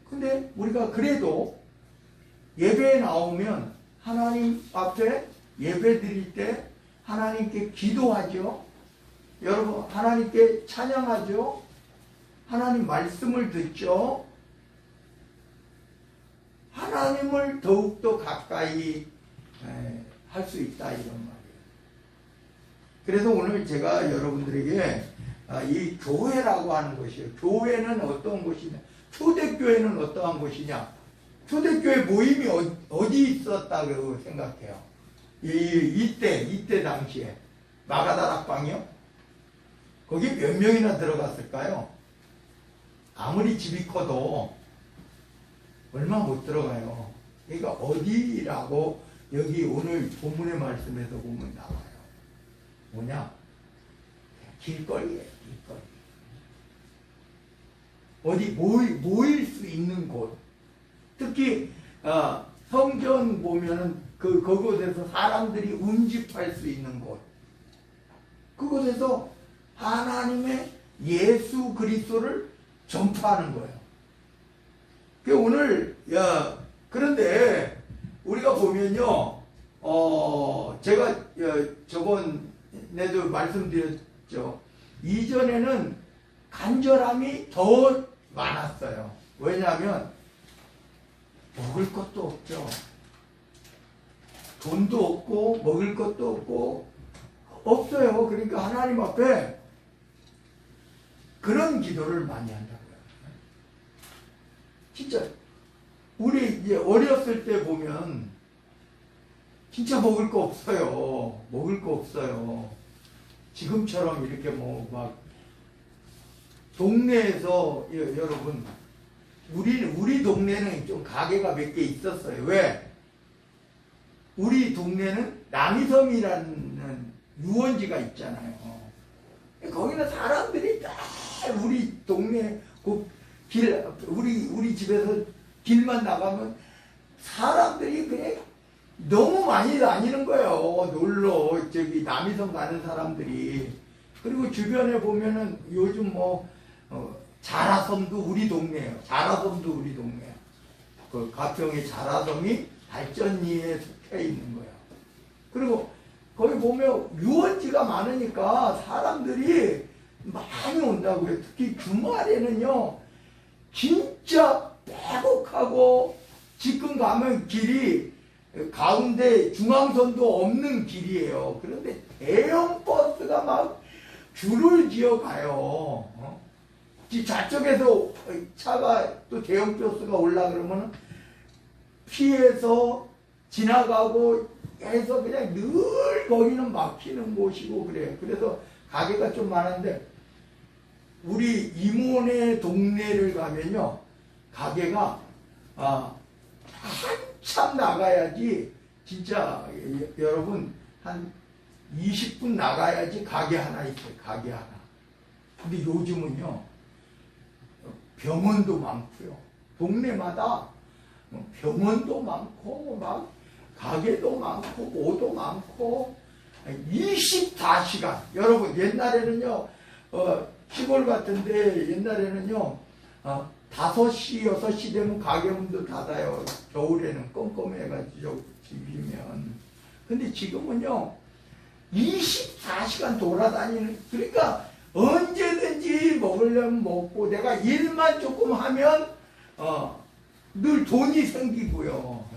근데 우리가 그래도 예배에 나오면 하나님 앞에 예배 드릴 때 하나님께 기도하죠. 여러분 하나님께 찬양하죠. 하나님 말씀을 듣죠. 하나님을 더욱더 가까이 할 수 있다 이런 말이에요. 그래서 오늘 제가 여러분들에게 이 교회라고 하는 것이에요. 교회는 어떤 곳이냐? 초대교회는 어떠한 곳이냐? 초대교회 모임이 어디 있었다고 생각해요? 이때 당시에 마가다락방이요? 거기 몇 명이나 들어갔을까요? 아무리 집이 커도 얼마 못 들어가요. 그러니까 어디라고 여기 오늘 본문의 말씀에서 보면 나와요. 뭐냐? 길거리에 길거리. 어디 모일 수 있는 곳. 특히 성경 보면은 그곳에서 사람들이 운집할 수 있는 곳. 그곳에서 하나님의 예수 그리스도를 전파하는 거예요. 오늘 그런데 우리가 보면요, 제가 저번에도 말씀드렸죠. 이전에는 간절함이 더 많았어요. 왜냐하면 먹을 것도 없죠. 돈도 없고 먹을 것도 없고 없어요. 그러니까 하나님 앞에 그런 기도를 많이 한다고요. 진짜 우리 이제 어렸을 때 보면 진짜 먹을 거 없어요. 먹을 거 없어요. 지금처럼 이렇게 뭐 막 동네에서 여러분 우리 동네는 좀 가게가 몇 개 있었어요. 왜? 우리 동네는 남이섬이라는 유원지가 있잖아요. 거기는 사람들이 다 우리 동네 우리 집에서 길만 나가면 사람들이 그냥 너무 많이 다니는 거예요. 놀러 남이섬 가는 사람들이. 그리고 주변에 보면은 요즘 자라섬도 우리 동네예요. 자라섬도 우리 동네예요. 그 가평의 자라섬이 발전리에 속해 있는 거예요. 그리고 거기 보면 유원지가 많으니까 사람들이 많이 온다고요. 특히 주말에는요, 진짜 빼곡하고 지금 가면 길이 가운데 중앙선도 없는 길이에요. 그런데 대형 버스가 막 줄을 지어 가요. 저쪽에서 차가 또 대형 버스가 올라 그러면 피해서 지나가고 해서 그냥 늘 거기는 막히는 곳이고 그래요. 그래서 가게가 좀 많은데 우리 이모네 동네를 가면요, 가게가 한참 나가야지, 진짜 여러분 한 20분 나가야지 가게 하나 있어요. 가게 하나. 근데 요즘은요, 병원도 많고요. 동네마다 병원도 많고 막 가게도 많고 뭐도 많고 24시간. 여러분 옛날에는요, 시골 같은데 옛날에는요, 5시 6시 되면 가게 문도 닫아요. 겨울에는 껌껌해가지고 집이면. 근데 지금은요 24시간 돌아다니는, 그러니까 언제든지 먹으려면 먹고, 내가 일만 조금 하면 늘 돈이 생기고요.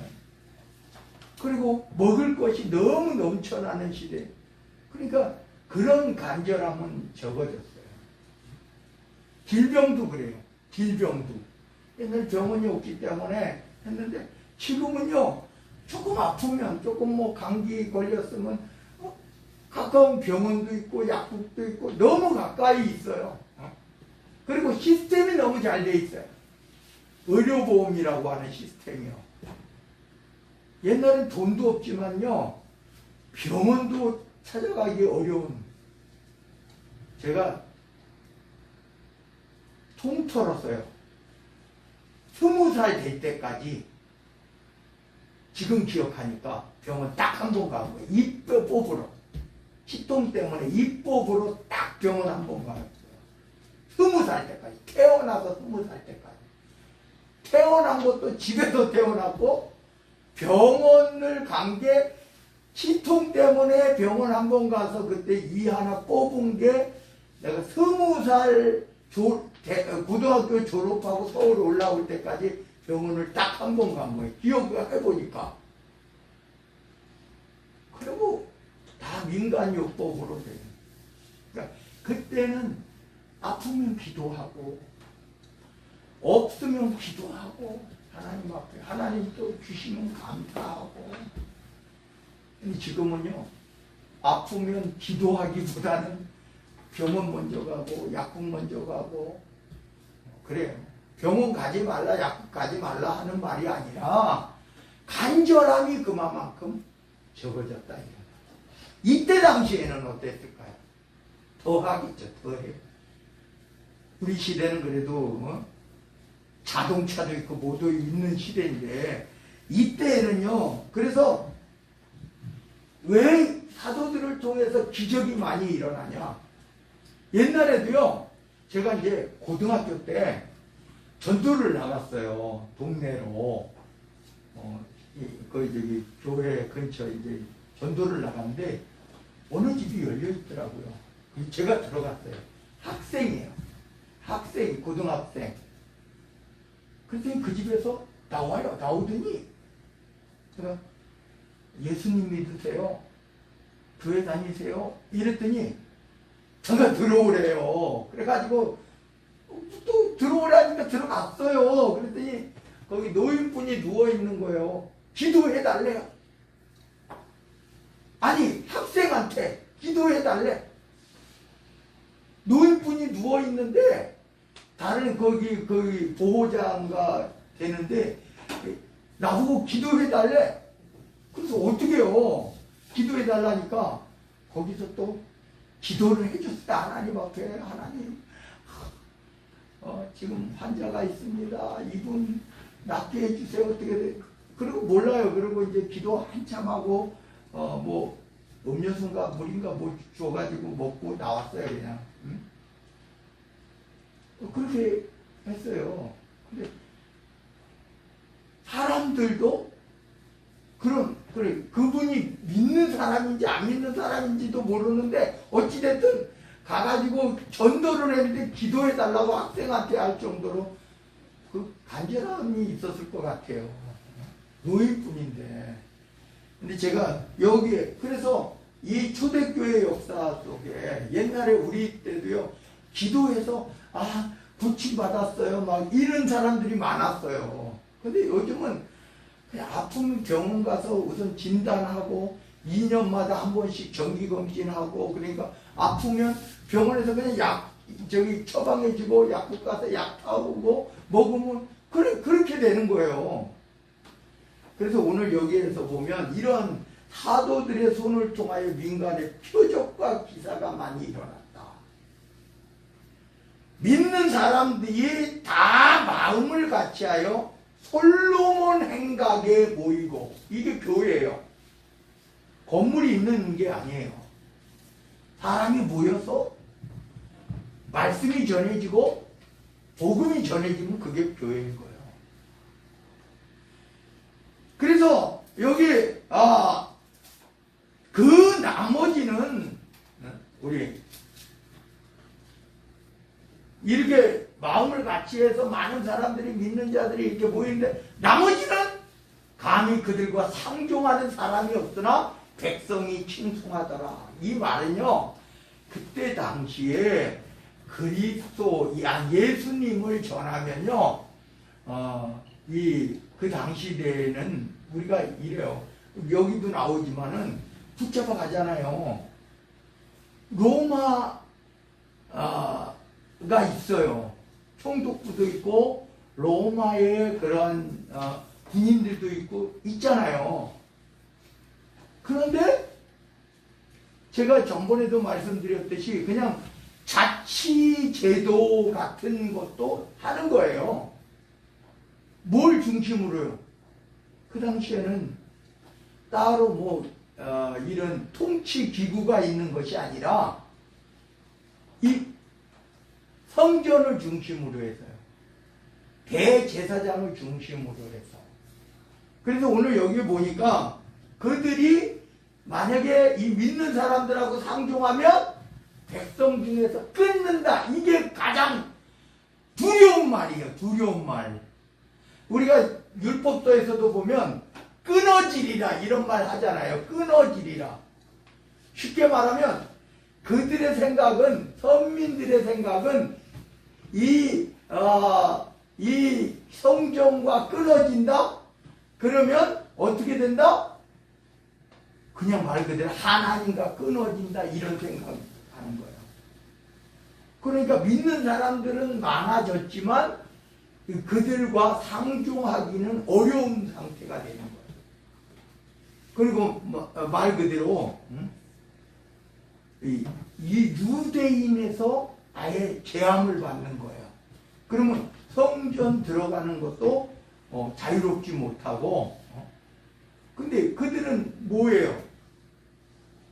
그리고 먹을 것이 너무 넘쳐나는 시대. 그러니까 그런 간절함은 적어졌어요. 질병도 그래요. 질병도. 옛날 병원이 없기 때문에 했는데, 지금은요, 조금 아프면, 조금 감기 걸렸으면 가까운 병원도 있고 약국도 있고 너무 가까이 있어요. 그리고 시스템이 너무 잘 돼 있어요. 의료보험이라고 하는 시스템이요. 옛날엔 돈도 없지만요, 병원도 찾아가기 어려운. 제가 통 털었어요. 20살 될 때까지, 지금 기억하니까 병원 딱 한 번 가고, 입 뽑으러, 치통 때문에 입 뽑으러 딱 병원 한 번 갔어요. 20살 때까지. 태어나서 20살 때까지. 태어난 것도 집에서 태어났고, 병원을 간 게 치통 때문에 병원 한 번 가서 그때 이 하나 뽑은 게, 내가 20살 고등학교 졸업하고 서울 올라올 때까지 병원을 딱 한 번 간 거예요. 기억을 해보니까. 그리고 다 민간요법으로 돼요. 그러니까 그때는 아프면 기도하고, 없으면 기도하고, 하나님 앞에 하나님 또 주시면 감사하고. 근데 지금은요, 아프면 기도하기보다는 병원 먼저 가고 약국 먼저 가고 그래요. 병원 가지 말라, 약국 가지 말라 하는 말이 아니라 간절함이 그만큼 적어졌다. 이때 당시에는 어땠을까요? 더하겠죠. 더해요. 우리 시대는 그래도 자동차도 있고 뭐도 있는 시대인데 이때에는요. 그래서 왜 사도들을 통해서 기적이 많이 일어나냐? 옛날에도요. 제가 이제 고등학교 때 전도를 나갔어요. 동네로. 저기 교회 근처 이제 전도를 나갔는데 어느 집이 열려 있더라고요. 제가 들어갔어요. 학생이에요. 학생, 고등학생. 그랬더니 그 집에서 나와요. 나오더니 제가 예수님 믿으세요? 교회 다니세요? 이랬더니 제가 들어오래요. 그래가지고 또 들어오라니까 들어갔어요. 그랬더니 거기 노인분이 누워있는 거예요. 기도해달래요. 아니 학생한테 기도해달래. 노인분이 누워있는데 다른 거기 보호자가 되는데 나보고 기도해달래. 그래서 어떻게 해요? 기도해달라니까 거기서 또 기도를 해줬어요. 하나님 앞에. 하나님 지금 환자가 있습니다. 이분 낫게 해주세요. 어떻게 돼? 그리고 몰라요. 그리고 이제 기도 한참 하고 뭐 음료수인가 물인가 뭐 줘가지고 먹고 나왔어요. 그냥. 응? 그렇게 했어요. 근데 사람들도 그래 그분이 믿는 사람인지 안 믿는 사람인지도 모르는데 어찌됐든 가가지고 전도를 했는데 기도해달라고 학생한테 할 정도로 그 간절함이 있었을 것 같아요. 노인뿐인데. 근데 제가 여기에 그래서 이 초대교회 역사 속에 옛날에 우리 때도요 기도해서 구치 받았어요 막 이런 사람들이 많았어요. 근데 요즘은 그냥 아프면 병원 가서 우선 진단하고 2년마다 한 번씩 정기검진하고 그러니까 아프면 병원에서 그냥 처방해주고 약국 가서 약 타오고 먹으면 그렇게 되는 거예요. 그래서 오늘 여기에서 보면 이런 사도들의 손을 통하여 민간의 표적과 기사가 많이 일어났다. 믿는 사람들이 다 마음을 같이하여 솔로몬 행각에 모이고 이게 교회예요. 건물이 있는 게 아니에요. 사람이 모여서 말씀이 전해지고 복음이 전해지면 그게 교회인 거예요. 그래서 여기 그 나머지는 우리 이렇게 마음을 같이 해서 많은 사람들이 믿는 자들이 이렇게 모이는데 나머지는 감히 그들과 상종하는 사람이 없으나 백성이 칭송하더라. 이 말은요 그때 당시에 그리스도 예수님을 전하면요 그 당시 시대에는 우리가 이래요. 여기도 나오지만은 붙잡아 가잖아요. 로마가 있어요. 총독부도 있고 로마의 그런 군인들도 있고 있잖아요. 그런데 제가 전번에도 말씀드렸듯이 그냥 자치제도 같은 것도 하는 거예요. 뭘 중심으로요? 그 당시에는 따로 이런 통치기구가 있는 것이 아니라 이 성전을 중심으로 해서요. 대제사장을 중심으로 해서. 그래서 오늘 여기 보니까 그들이 만약에 이 믿는 사람들하고 상종하면 백성 중에서 끊는다. 이게 가장 두려운 말이에요. 두려운 말. 우리가 율법서에서도 보면 끊어지리라 이런 말 하잖아요. 끊어지리라. 쉽게 말하면 그들의 생각은 선민들의 생각은 이 성전과 끊어진다? 그러면 어떻게 된다? 그냥 말 그대로 하나님과 끊어진다 이런 생각을 하는 거예요. 그러니까 믿는 사람들은 많아졌지만 그들과 상종하기는 어려운 상태가 되는 거예요. 그리고 말 그대로 이 유대인에서 아예 제함을 받는 거예요. 그러면 성전 들어가는 것도 자유롭지 못하고, 근데 그들은 뭐예요?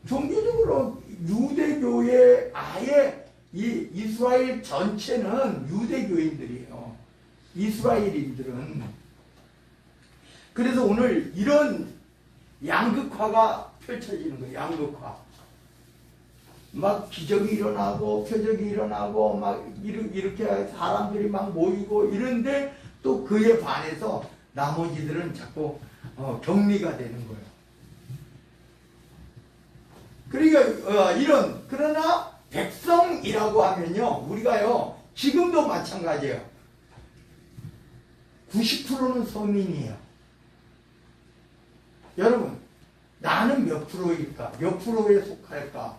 종교적으로 유대교의 아예 이 이스라엘 전체는 유대교인들이에요. 이스라엘인들은. 그래서 오늘 이런 양극화가 펼쳐지는 거예요. 양극화. 막 기적이 일어나고 표적이 일어나고 막 이렇게 사람들이 막 모이고 이런데 또 그에 반해서 나머지들은 자꾸 격리가 되는 거예요. 그러니까 그러나 백성이라고 하면요, 우리가요 지금도 마찬가지예요. 90%는 서민이에요. 여러분, 나는 몇 프로일까? 몇 프로에 속할까?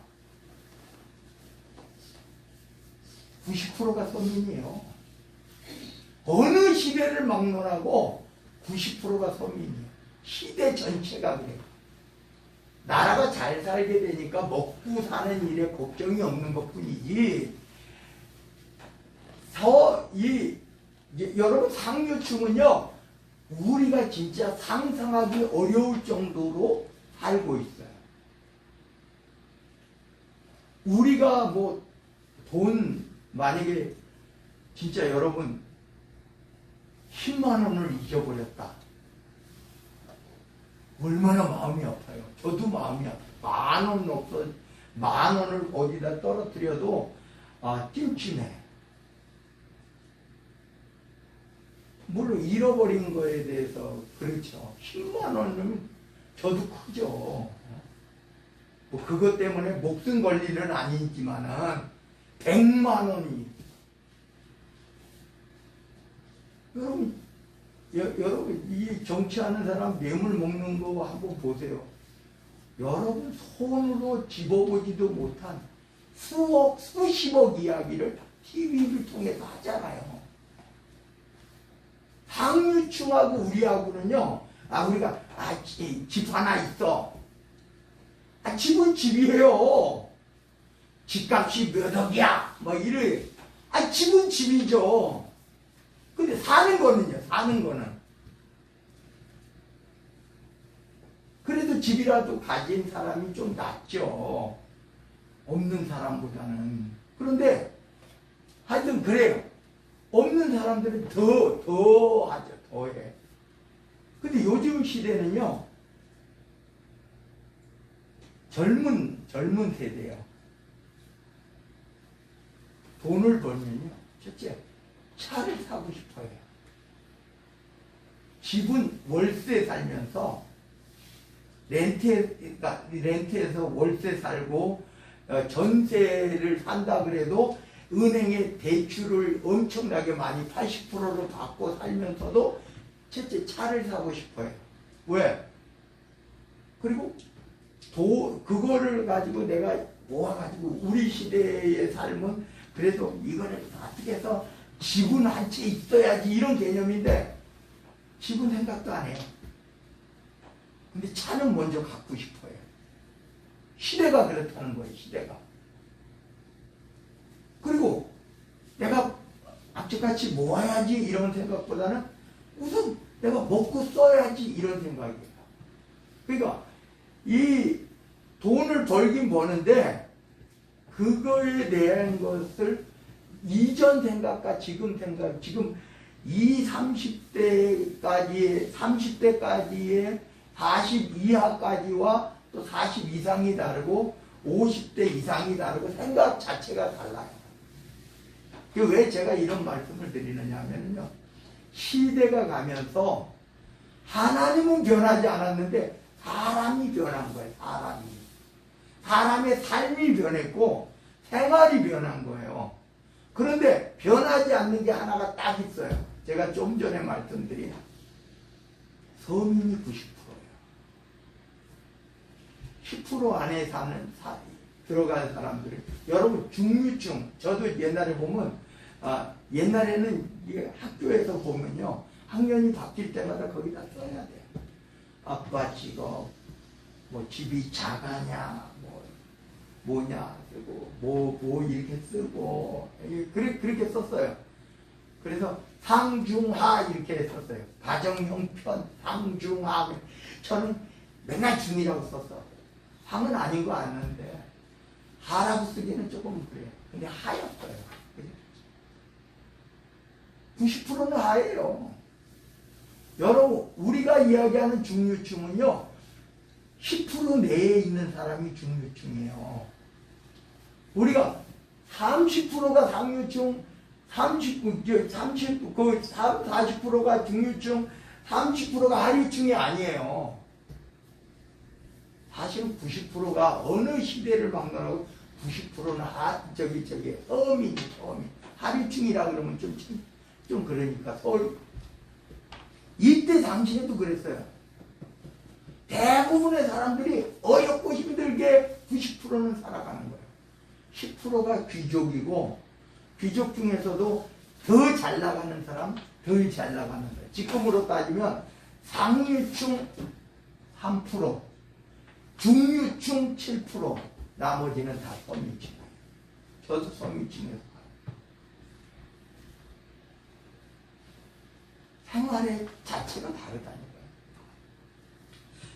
90%가 서민이에요. 어느 시대를 막론하고 90%가 서민이에요. 시대 전체가 그래요. 나라가 잘 살게 되니까 먹고 사는 일에 걱정이 없는 것 뿐이지, 여러분 상류층은요, 우리가 진짜 상상하기 어려울 정도로 살고 있어요. 우리가 뭐 돈 만약에 진짜 여러분 10만 원을 잊어버렸다. 얼마나 마음이 아파요. 저도 마음이 아파요. 10,000원을 어디다 떨어뜨려도 찜찜해. 물론 잃어버린 거에 대해서 그렇죠. 10만 원이면 저도 크죠. 뭐 그것 때문에 목숨 걸 일은 아니지만은 100만 원이. 여러분 이 정치하는 사람 뇌물 먹는 거 한번 보세요. 여러분 손으로 집어보지도 못한 수억, 수십억 이야기를 TV를 통해서 하잖아요. 상류층하고 우리하고는요, 우리가 집 하나 있어. 집은 집이에요. 집값이 몇 억이야. 뭐 이래. 집은 집이죠. 근데 사는 거는요, 사는 거는. 그래도 집이라도 가진 사람이 좀 낫죠. 없는 사람보다는. 그런데 하여튼 그래요. 없는 사람들은 더 하죠. 더 해. 근데 요즘 시대는요, 젊은 세대요. 돈을 벌면요, 첫째, 차를 사고 싶어요. 집은 월세 살면서 렌트에서 월세 살고 전세를 산다 그래도 은행에 대출을 엄청나게 많이 80%로 받고 살면서도 첫째 차를 사고 싶어요. 왜? 그리고 그거를 가지고 내가 모아가지고 우리 시대의 삶은 그래도 이거를 어떻게 해서 집은 한 채 있어야지 이런 개념인데 집은 생각도 안 해요. 근데 차는 먼저 갖고 싶어요. 시대가 그렇다는 거예요. 시대가. 그리고 내가 악착같이 모아야지 이런 생각보다는 우선 내가 먹고 써야지 이런 생각이에요. 그러니까 이 돈을 벌긴 버는데 그거에 대한 것을 이전 생각과 지금 생각, 지금 30대까지의 40 이하까지와 또 40 이상이 다르고 50대 이상이 다르고 생각 자체가 달라요. 왜 제가 이런 말씀을 드리느냐 하면요, 시대가 가면서 하나님은 변하지 않았는데 사람이 변한 거예요. 사람의 삶이 변했고 생활이 변한 거예요. 그런데 변하지 않는 게 하나가 딱 있어요. 제가 좀 전에 말씀드린 서민이 90%예요. 10% 안에 들어간 사람들이, 여러분 중류층, 저도 옛날에 보면 옛날에는 학교에서 보면요, 학년이 바뀔 때마다 거기다 써야 돼요. 아빠 직업, 뭐 집이 작아냐, 뭐 뭐냐 쓰고 뭐 이렇게 쓰고 그렇게 썼어요. 그래서 상중하 이렇게 썼어요. 가정형편 상중하. 저는 맨날 중이라고 썼어. 항은 아닌 거 아는데 하라고 쓰기는 조금 그래요. 근데 하였어요. 90%는 하예요. 여러분 우리가 이야기하는 중류층은요 10% 내에 있는 사람이 중류층이에요. 우리가 30%가 상류층, 40%가 중류층, 30%가 하류층이 아니에요. 사실은 90%가 어느 시대를 막론하고 90%는 어민. 하류층이라 그러면 좀 그러니까 이때 당시에도 그랬어요. 대부분의 사람들이 어렵고 힘들게 90%는 살아가는 거예요. 10%가 귀족이고 귀족 중에서도 더 잘 나가는 사람, 덜 잘 나가는 거예요. 지금으로 따지면 상류층 3%, 중류층 7%, 나머지는 다 서민층이에요. 저도 서민층에서 생활의 자체가 다르다니까요.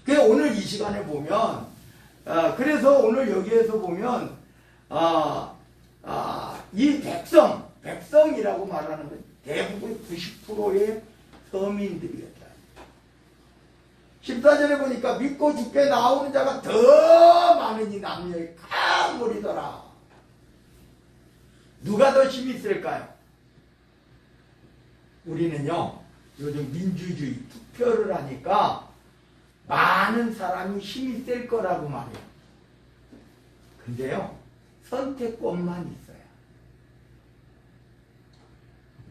그래서 오늘 이 시간에 보면, 그래서 오늘 여기에서 보면, 이 백성이라고 말하는 건 대부분 90%의 서민들이었다. 14절에 보니까 믿고 주께 나오는 자가 더 많으니 남녀의 강물이더라. 누가 더 힘이 있을까요? 우리는요, 요즘 민주주의 투표를 하니까 많은 사람이 힘이 셀 거라고 말해요. 근데요, 선택권만 있어요.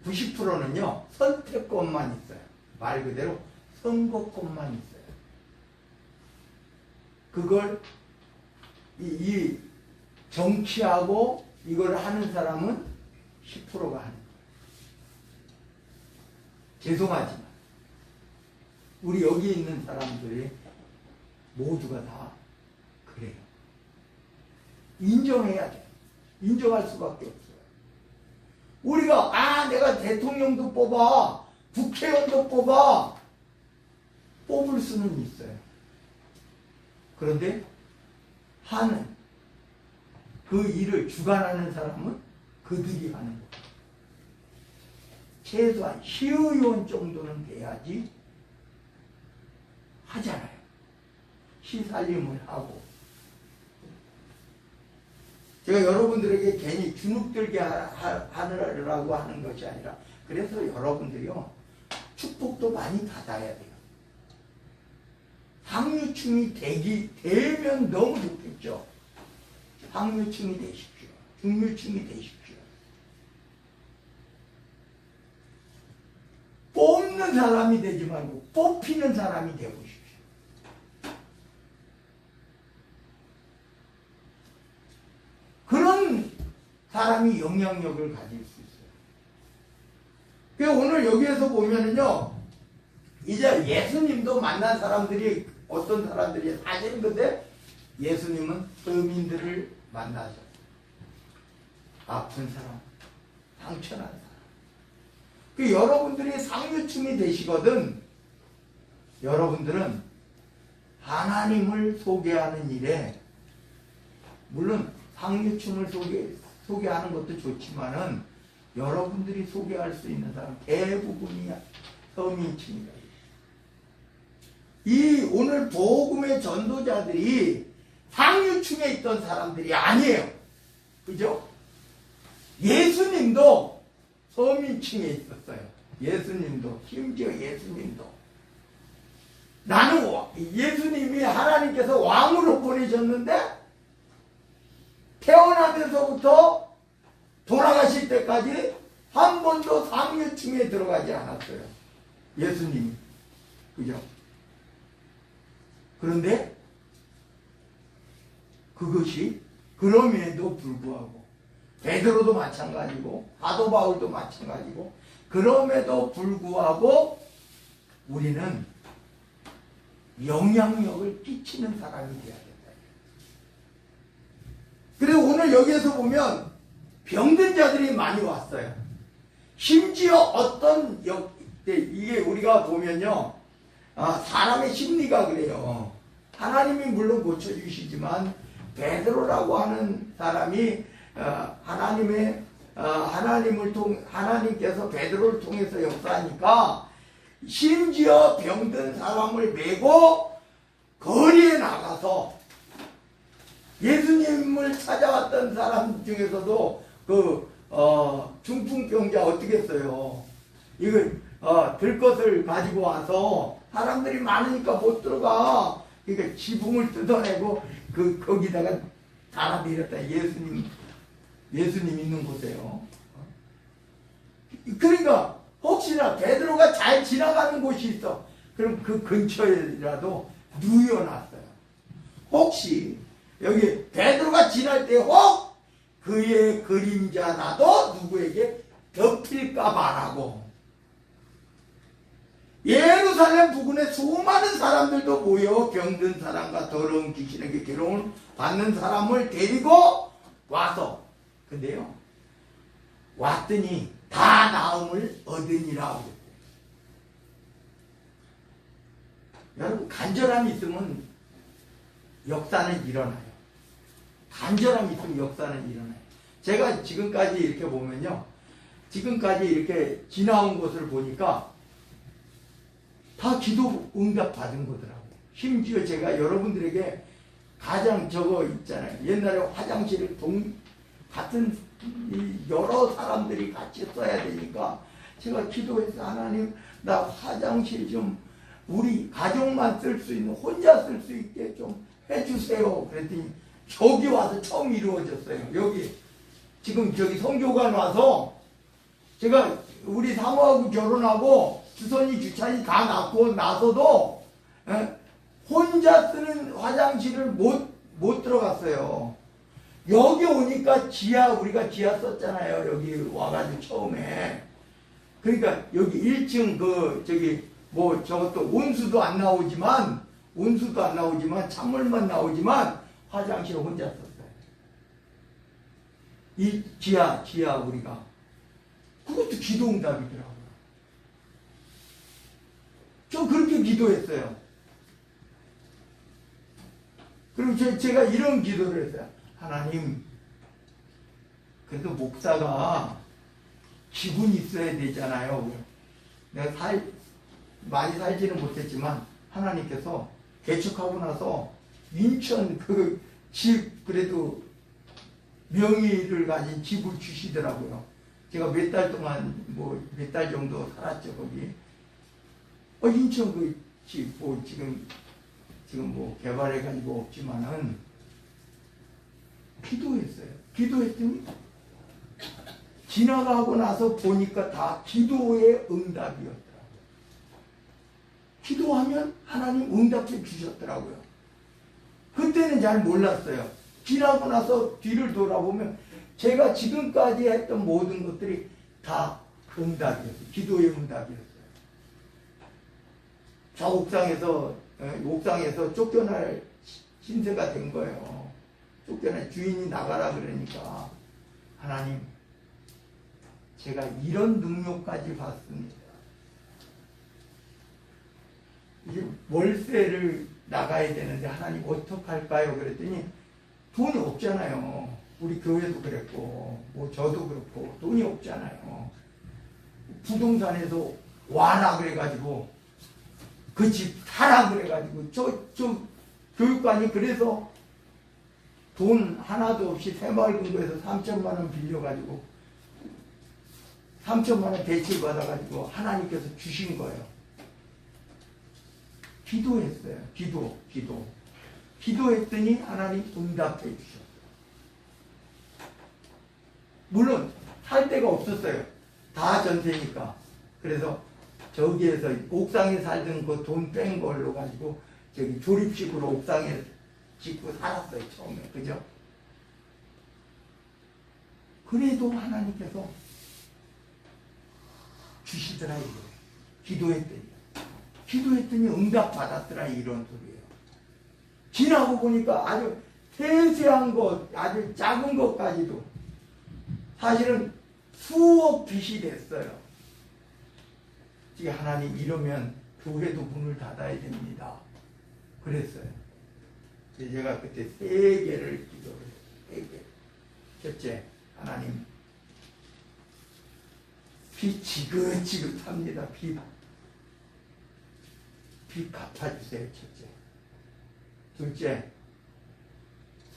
90%는요, 선택권만 있어요. 말 그대로 선거권만 있어요. 그걸, 이 정치하고 이걸 하는 사람은 10%가 하는 거예요. 죄송하지만, 우리 여기 있는 사람들이 모두가 다 그래요. 인정해야 돼. 인정할 수밖에 없어요. 우리가 내가 대통령도 뽑아, 국회의원도 뽑을 수는 있어요. 그런데 하는 그 일을 주관하는 사람은 그들이 하는 거예요. 최소한 시의원 정도는 돼야지 하잖아요. 시살림을 하고. 제가 여러분들에게 괜히 주눅들게 하느라고 하는 것이 아니라, 그래서 여러분들이요, 축복도 많이 받아야 돼요. 상류층이 되면 너무 좋겠죠. 상류층이 되십시오. 중류층이 되십시오. 뽑는 사람이 되지 말고 뽑히는 사람이 되보십시오. 그런 사람이 영향력을 가질 수 있어요. 그래서 오늘 여기에서 보면은요, 이제 예수님도 만난 사람들이 어떤 사람들이 사실은 근데 예수님은 서민들을 만나죠. 아픈 사람, 상처난 사람. 그 여러분들이 상류층이 되시거든, 여러분들은 하나님을 소개하는 일에, 물론 상류층을 소개하는 것도 좋지만은 여러분들이 소개할 수 있는 사람 대부분이 서민층이다. 이 오늘 복음의 전도자들이 상류층에 있던 사람들이 아니에요. 그죠? 예수님도 서민층에 있었어요. 예수님도, 심지어 예수님도. 나는 예수님이 하나님께서 왕으로 보내셨는데 태어나면서부터 돌아가실 때까지 한 번도 상류층에 들어가지 않았어요. 예수님이. 그죠? 그런데 그것이 그럼에도 불구하고 베드로도 마찬가지고 사도 바울도 마찬가지고 그럼에도 불구하고 우리는 영향력을 끼치는 사람이 되어야 된다. 그래서 오늘 여기에서 보면 병든 자들이 많이 왔어요. 심지어 어떤 이게 우리가 보면요, 사람의 심리가 그래요. 하나님이 물론 고쳐주시지만 베드로라고 하는 사람이 하나님께서 베드로를 통해서 역사하니까 심지어 병든 사람을 메고 거리에 나가서 예수님을 찾아왔던 사람 중에서도 중풍병자 어떻게 했어요? 이걸 들것을 가지고 와서 사람들이 많으니까 못 들어가. 그러니까 지붕을 뜯어내고 거기다가 달아내렸다. 예수님 있는 곳에요. 그러니까 혹시나 베드로가 잘 지나가는 곳이 있어. 그럼 그 근처에라도 누워놨어요. 혹시 여기 베드로가 지날 때 혹 그의 그림자라도 누구에게 덮일까 봐라고. 예루살렘 부근에 수많은 사람들도 모여 병든 사람과 더러운 귀신에게 괴로움을 받는 사람을 데리고 와서, 근데요, 왔더니 다 나음을 얻으니라. 여러분, 간절함이 있으면 역사는 일어나요. 간절함이 있으면 역사는 일어나요. 제가 지금까지 이렇게 보면요, 지금까지 이렇게 지나온 것을 보니까 다 기도 응답 받은 거더라고요. 심지어 제가 여러분들에게 가장 저거 있잖아요. 옛날에 화장실을 같은 여러 사람들이 같이 써야 되니까 제가 기도해서 하나님, 나 화장실 좀 우리 가족만 쓸 수 있는, 혼자 쓸 수 있게 좀 해주세요. 그랬더니 저기 와서 처음 이루어졌어요. 여기 지금 저기 성교관 와서, 제가 우리 사모하고 결혼하고 주선이 주찬이 다 낳고 나서도 혼자 쓰는 화장실을 못 들어갔어요. 여기 오니까 우리가 지하 썼잖아요. 여기 와가지고 처음에. 그러니까 여기 1층 저것도 온수도 안 나오지만 찬물만 나오지만 화장실 혼자 썼어요. 이 지하 우리가. 그것도 기도 응답이더라고요. 저 그렇게 기도했어요. 그리고 제가 이런 기도를 했어요. 하나님, 그래도 목사가 기분이 있어야 되잖아요. 내가 많이 살지는 못했지만 하나님께서 개척하고 나서 인천 그 집, 그래도 명의를 가진 집을 주시더라고요. 제가 몇 달 동안 몇 달 정도 살았죠, 거기. 인천 그 집 지금 개발해가지고 없지만은 기도했어요. 기도했더니 지나가고 나서 보니까 다 기도의 응답이었더라고요. 기도하면 하나님 응답해 주셨더라고요. 그때는 잘 몰랐어요. 지나고 나서 뒤를 돌아보면 제가 지금까지 했던 모든 것들이 다 응답이었어요. 기도의 응답이었어요. 저 옥상에서 쫓겨날 신세가 된 거예요. 쫓겨날 주인이 나가라 그러니까 하나님, 제가 이런 능력까지 받습니다. 이제 월세를 나가야 되는데 하나님 어떡할까요? 그랬더니 돈이 없잖아요. 우리 교회도 그랬고 저도 그렇고 돈이 없잖아요. 부동산에서 와라 그래가지고 그 집 사라 그래가지고 저 교육관이 그래서 돈 하나도 없이 새마을금고에서 3천만 원 빌려가지고 3천만 원 대출 받아가지고 하나님께서 주신 거예요. 기도했어요. 기도했더니 하나님 응답해 주셨어요. 물론 살 데가 없었어요. 다 전세니까. 그래서 저기에서 옥상에 살던 그 돈 뺀 걸로 가지고 저기 조립식으로 옥상에 짓고 살았어요, 처음에. 그죠? 그래도 하나님께서 주시더라, 이거예요. 기도했더니 응답 받았더라, 이런 소리예요. 지나고 보니까 아주 세세한 것, 아주 작은 것까지도 사실은 수억 빛이 됐어요. 지금 하나님 이러면 교회도 문을 닫아야 됩니다. 그랬어요. 그래서 제가 그때 3개를 기도를 해요. 3개. 첫째, 하나님 빚 지긋지긋합니다. 빚 갚아주세요. 첫째. 둘째,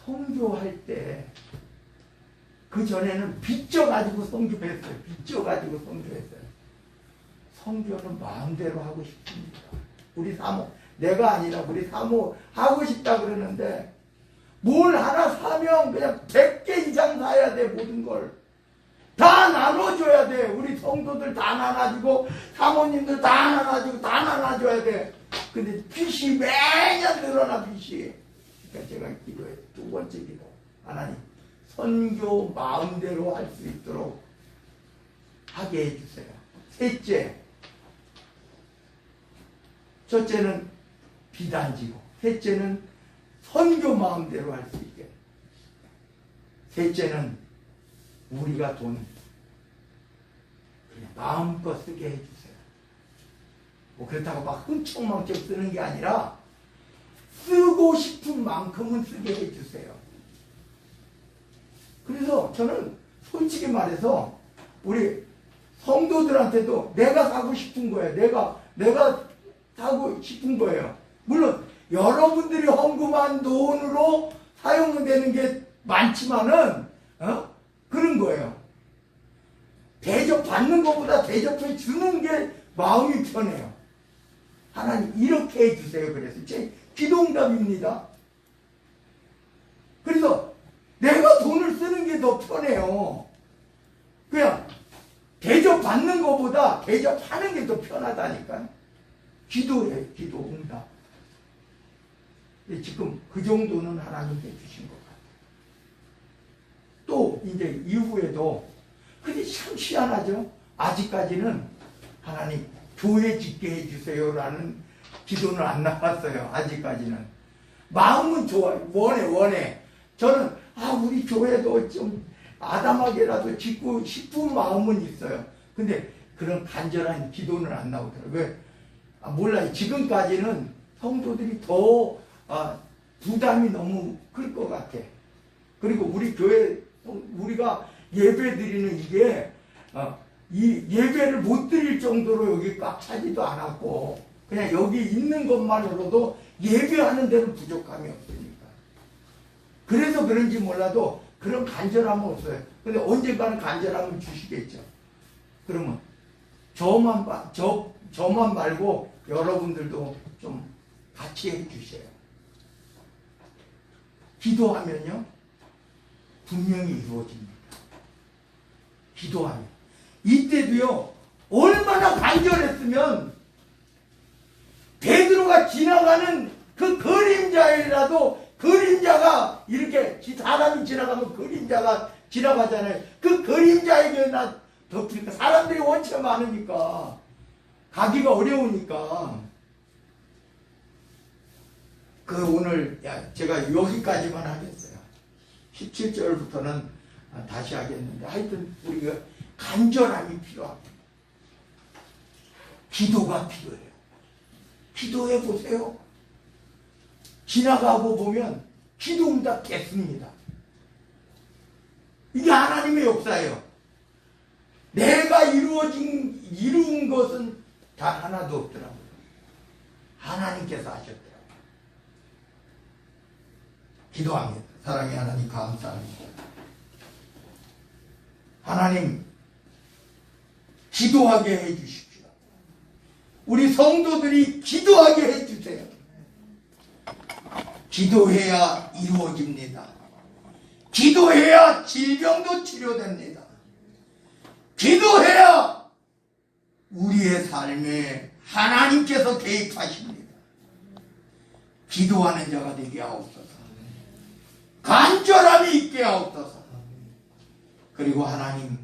성교할 때 그 전에는 빚져가지고 성교했어요. 빚져가지고 성교했어요. 성교는 마음대로 하고 싶습니다. 우리 사모, 내가 아니라 우리 사모 하고 싶다 그러는데 뭘 하나 사면 그냥 100개 이상 사야 돼. 모든 걸 다 나눠줘야 돼. 우리 성도들 다 나눠주고 사모님들 다 나눠주고 다 나눠줘야 돼. 근데 빚이 매년 늘어나. 빚이. 그러니까 제가 기도해. 2번째 기도, 하나님 선교 마음대로 할 수 있도록 하게 해주세요. 셋째, 첫째는 빚 안 지고, 셋째는 선교 마음대로 할 수 있게, 셋째는 우리가 돈 그냥 마음껏 쓰게 해주세요. 뭐 그렇다고 막 흥청망청 쓰는 게 아니라 쓰고 싶은 만큼은 쓰게 해주세요. 그래서 저는 솔직히 말해서 우리 성도들한테도 내가 사고 싶은 거예요. 내가 사고 싶은 거예요. 물론 여러분들이 헌금한 돈으로 사용되는 게 많지만은 그런 거예요. 대접받는 것보다 대접해 주는 게 마음이 편해요. 하나님 이렇게 해주세요. 그래서 제 기도응답입니다. 그래서 내가 돈을 쓰는 게 더 편해요. 그냥 대접받는 것보다 대접하는 게 더 편하다니까. 기도해, 기도응답. 지금 그 정도는 하나님께 주신 것 같아요. 또 이제 이후에도 근데 참 희한하죠. 아직까지는 하나님 교회 짓게 해주세요라는 기도는 안 나왔어요. 아직까지는. 마음은 좋아요. 원해. 저는 우리 교회도 좀 아담하게라도 짓고 싶은 마음은 있어요. 근데 그런 간절한 기도는 안 나오더라고요. 왜? 몰라요. 지금까지는 성도들이 더 부담이 너무 클 것 같아. 그리고 우리 교회 우리가 예배 드리는 이게 이 예배를 못 드릴 정도로 여기 꽉 차지도 않았고 그냥 여기 있는 것만으로도 예배하는 데는 부족함이 없으니까. 그래서 그런지 몰라도 그런 간절함은 없어요. 근데 언젠가는 간절함을 주시겠죠. 그러면 저만 말고 여러분들도 좀 같이 해주세요. 기도하면요 분명히 이루어집니다. 기도하면 이때도요 얼마나 간절했으면 베드로가 지나가는 그 그림자에라도 그림자가 이렇게 사람이 지나가면 그림자가 지나가잖아요. 그 그림자에게나 덮으니까 사람들이 원체 많으니까 가기가 어려우니까 오늘 제가 여기까지만 하겠어요. 17절부터는 다시 하겠는데 하여튼 우리가 간절함이 필요합니다. 기도가 필요해요. 기도해 보세요. 지나가고 보면 기도응답 됐습니다. 이게 하나님의 역사예요. 내가 이룬 것은 단 하나도 없더라고요. 하나님께서 하셨더라고요. 기도합니다. 사랑의 하나님 감사합니다. 하나님 기도하게 해주십시오. 우리 성도들이 기도하게 해주세요. 기도해야 이루어집니다. 기도해야 질병도 치료됩니다. 기도해야 우리의 삶에 하나님께서 개입하십니다. 기도하는 자가 되게 하옵소서. 간절함이 있게 하옵소서. 그리고 하나님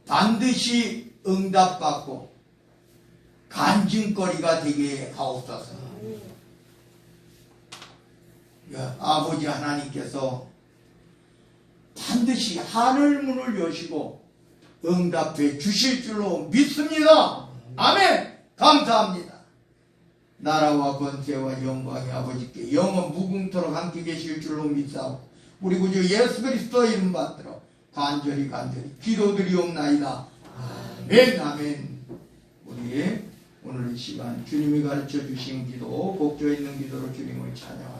반드시 응답받고 간증거리가 되게 하옵소서. 아버지 하나님께서 반드시 하늘 문을 여시고 응답해 주실 줄로 믿습니다. 아멘. 감사합니다. 나라와 권세와 영광이 아버지께 영원 무궁토록 함께 계실 줄로 믿사오. 우리 구주 예수 그리스도 이름 받들어 간절히 기도드리옵나이다. 아멘. 아멘. 우리 오늘 이 시간 주님이 가르쳐 주신 기도, 복주에 있는 기도로 주님을 찬양합니다.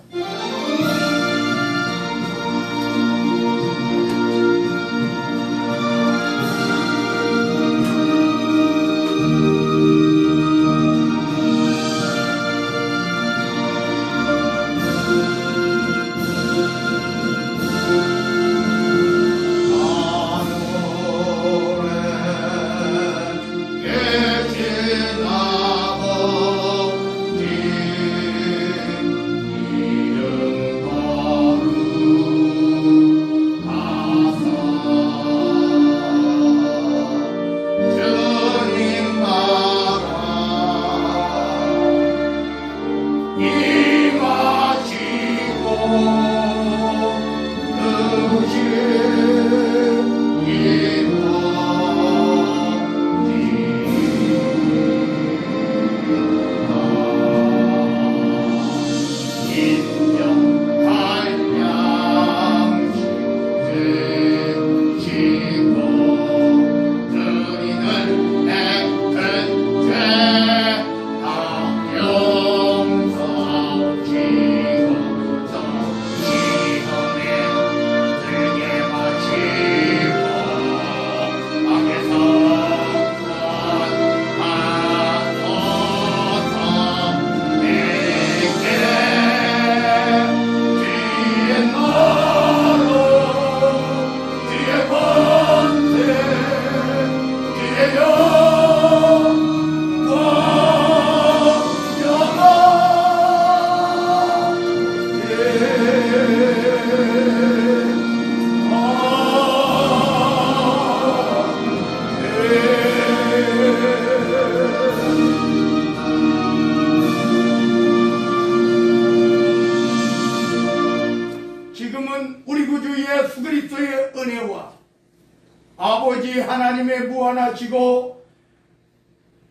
아버지 하나님의 무한하시고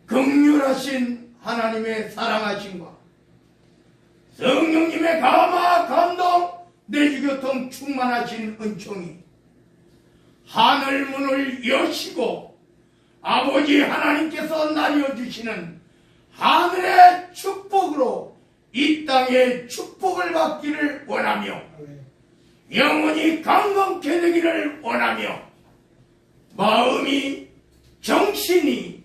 긍휼하신 하나님의 사랑하심과 성령님의 감화 감동 내주교통 충만하신 은총이 하늘 문을 여시고 아버지 하나님께서 나뉘어주시는 하늘의 축복으로 이 땅에 축복을 받기를 원하며 영혼이 강건케 되기를 원하며 마음이 정신이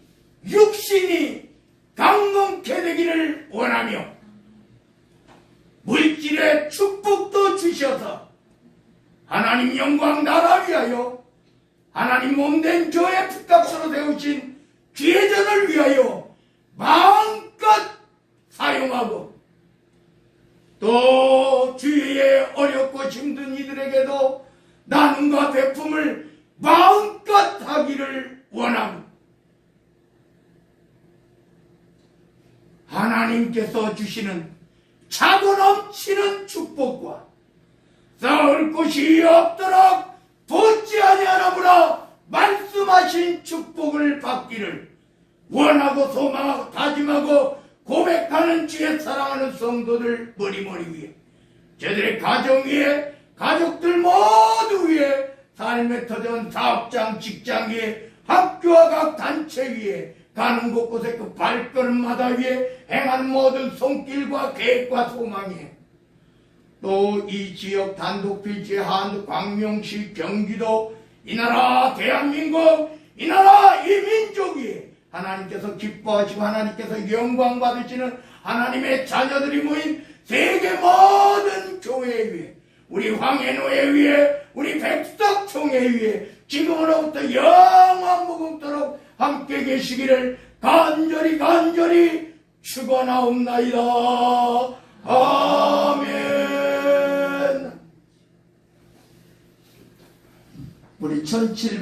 육신이 강건케 되기를 원하며 물질의 축복도 주셔서 하나님 영광 나라 위하여 하나님 몸된 교회 핏값으로 세우신 귀회전을 위하여 마음껏 사용하고 또 주위에 어렵고 힘든 이들에게도 나눔과 베품을 마음껏 하기를 원합니다. 하나님께서 주시는 차고 넘치는 축복과 쌓을 곳이 없도록 돋지 아니하노라 말씀하신 축복을 받기를 원하고 소망하고 다짐하고 고백하는 주의 사랑하는 성도들 머리머리 위에 저들의 가정 위에 가족들 모두 위에 삶의 터전 사업장 직장 위에 학교와 각 단체 위에 가는 곳곳에 그 발걸음마다 위에 행한 모든 손길과 계획과 소망이 또 이 지역 단독필지 한도 광명시 경기도 이 나라 대한민국 이 나라 이 민족이 하나님께서 기뻐하시고 하나님께서 영광 받으시는 하나님의 자녀들이 모인 세계 모든 교회 위에 우리 황해노회 위에 우리 백석총회 위에 지금으로부터 영원 무궁토록 함께 계시기를 간절히 축원하옵나이다. 아멘. 우리 1700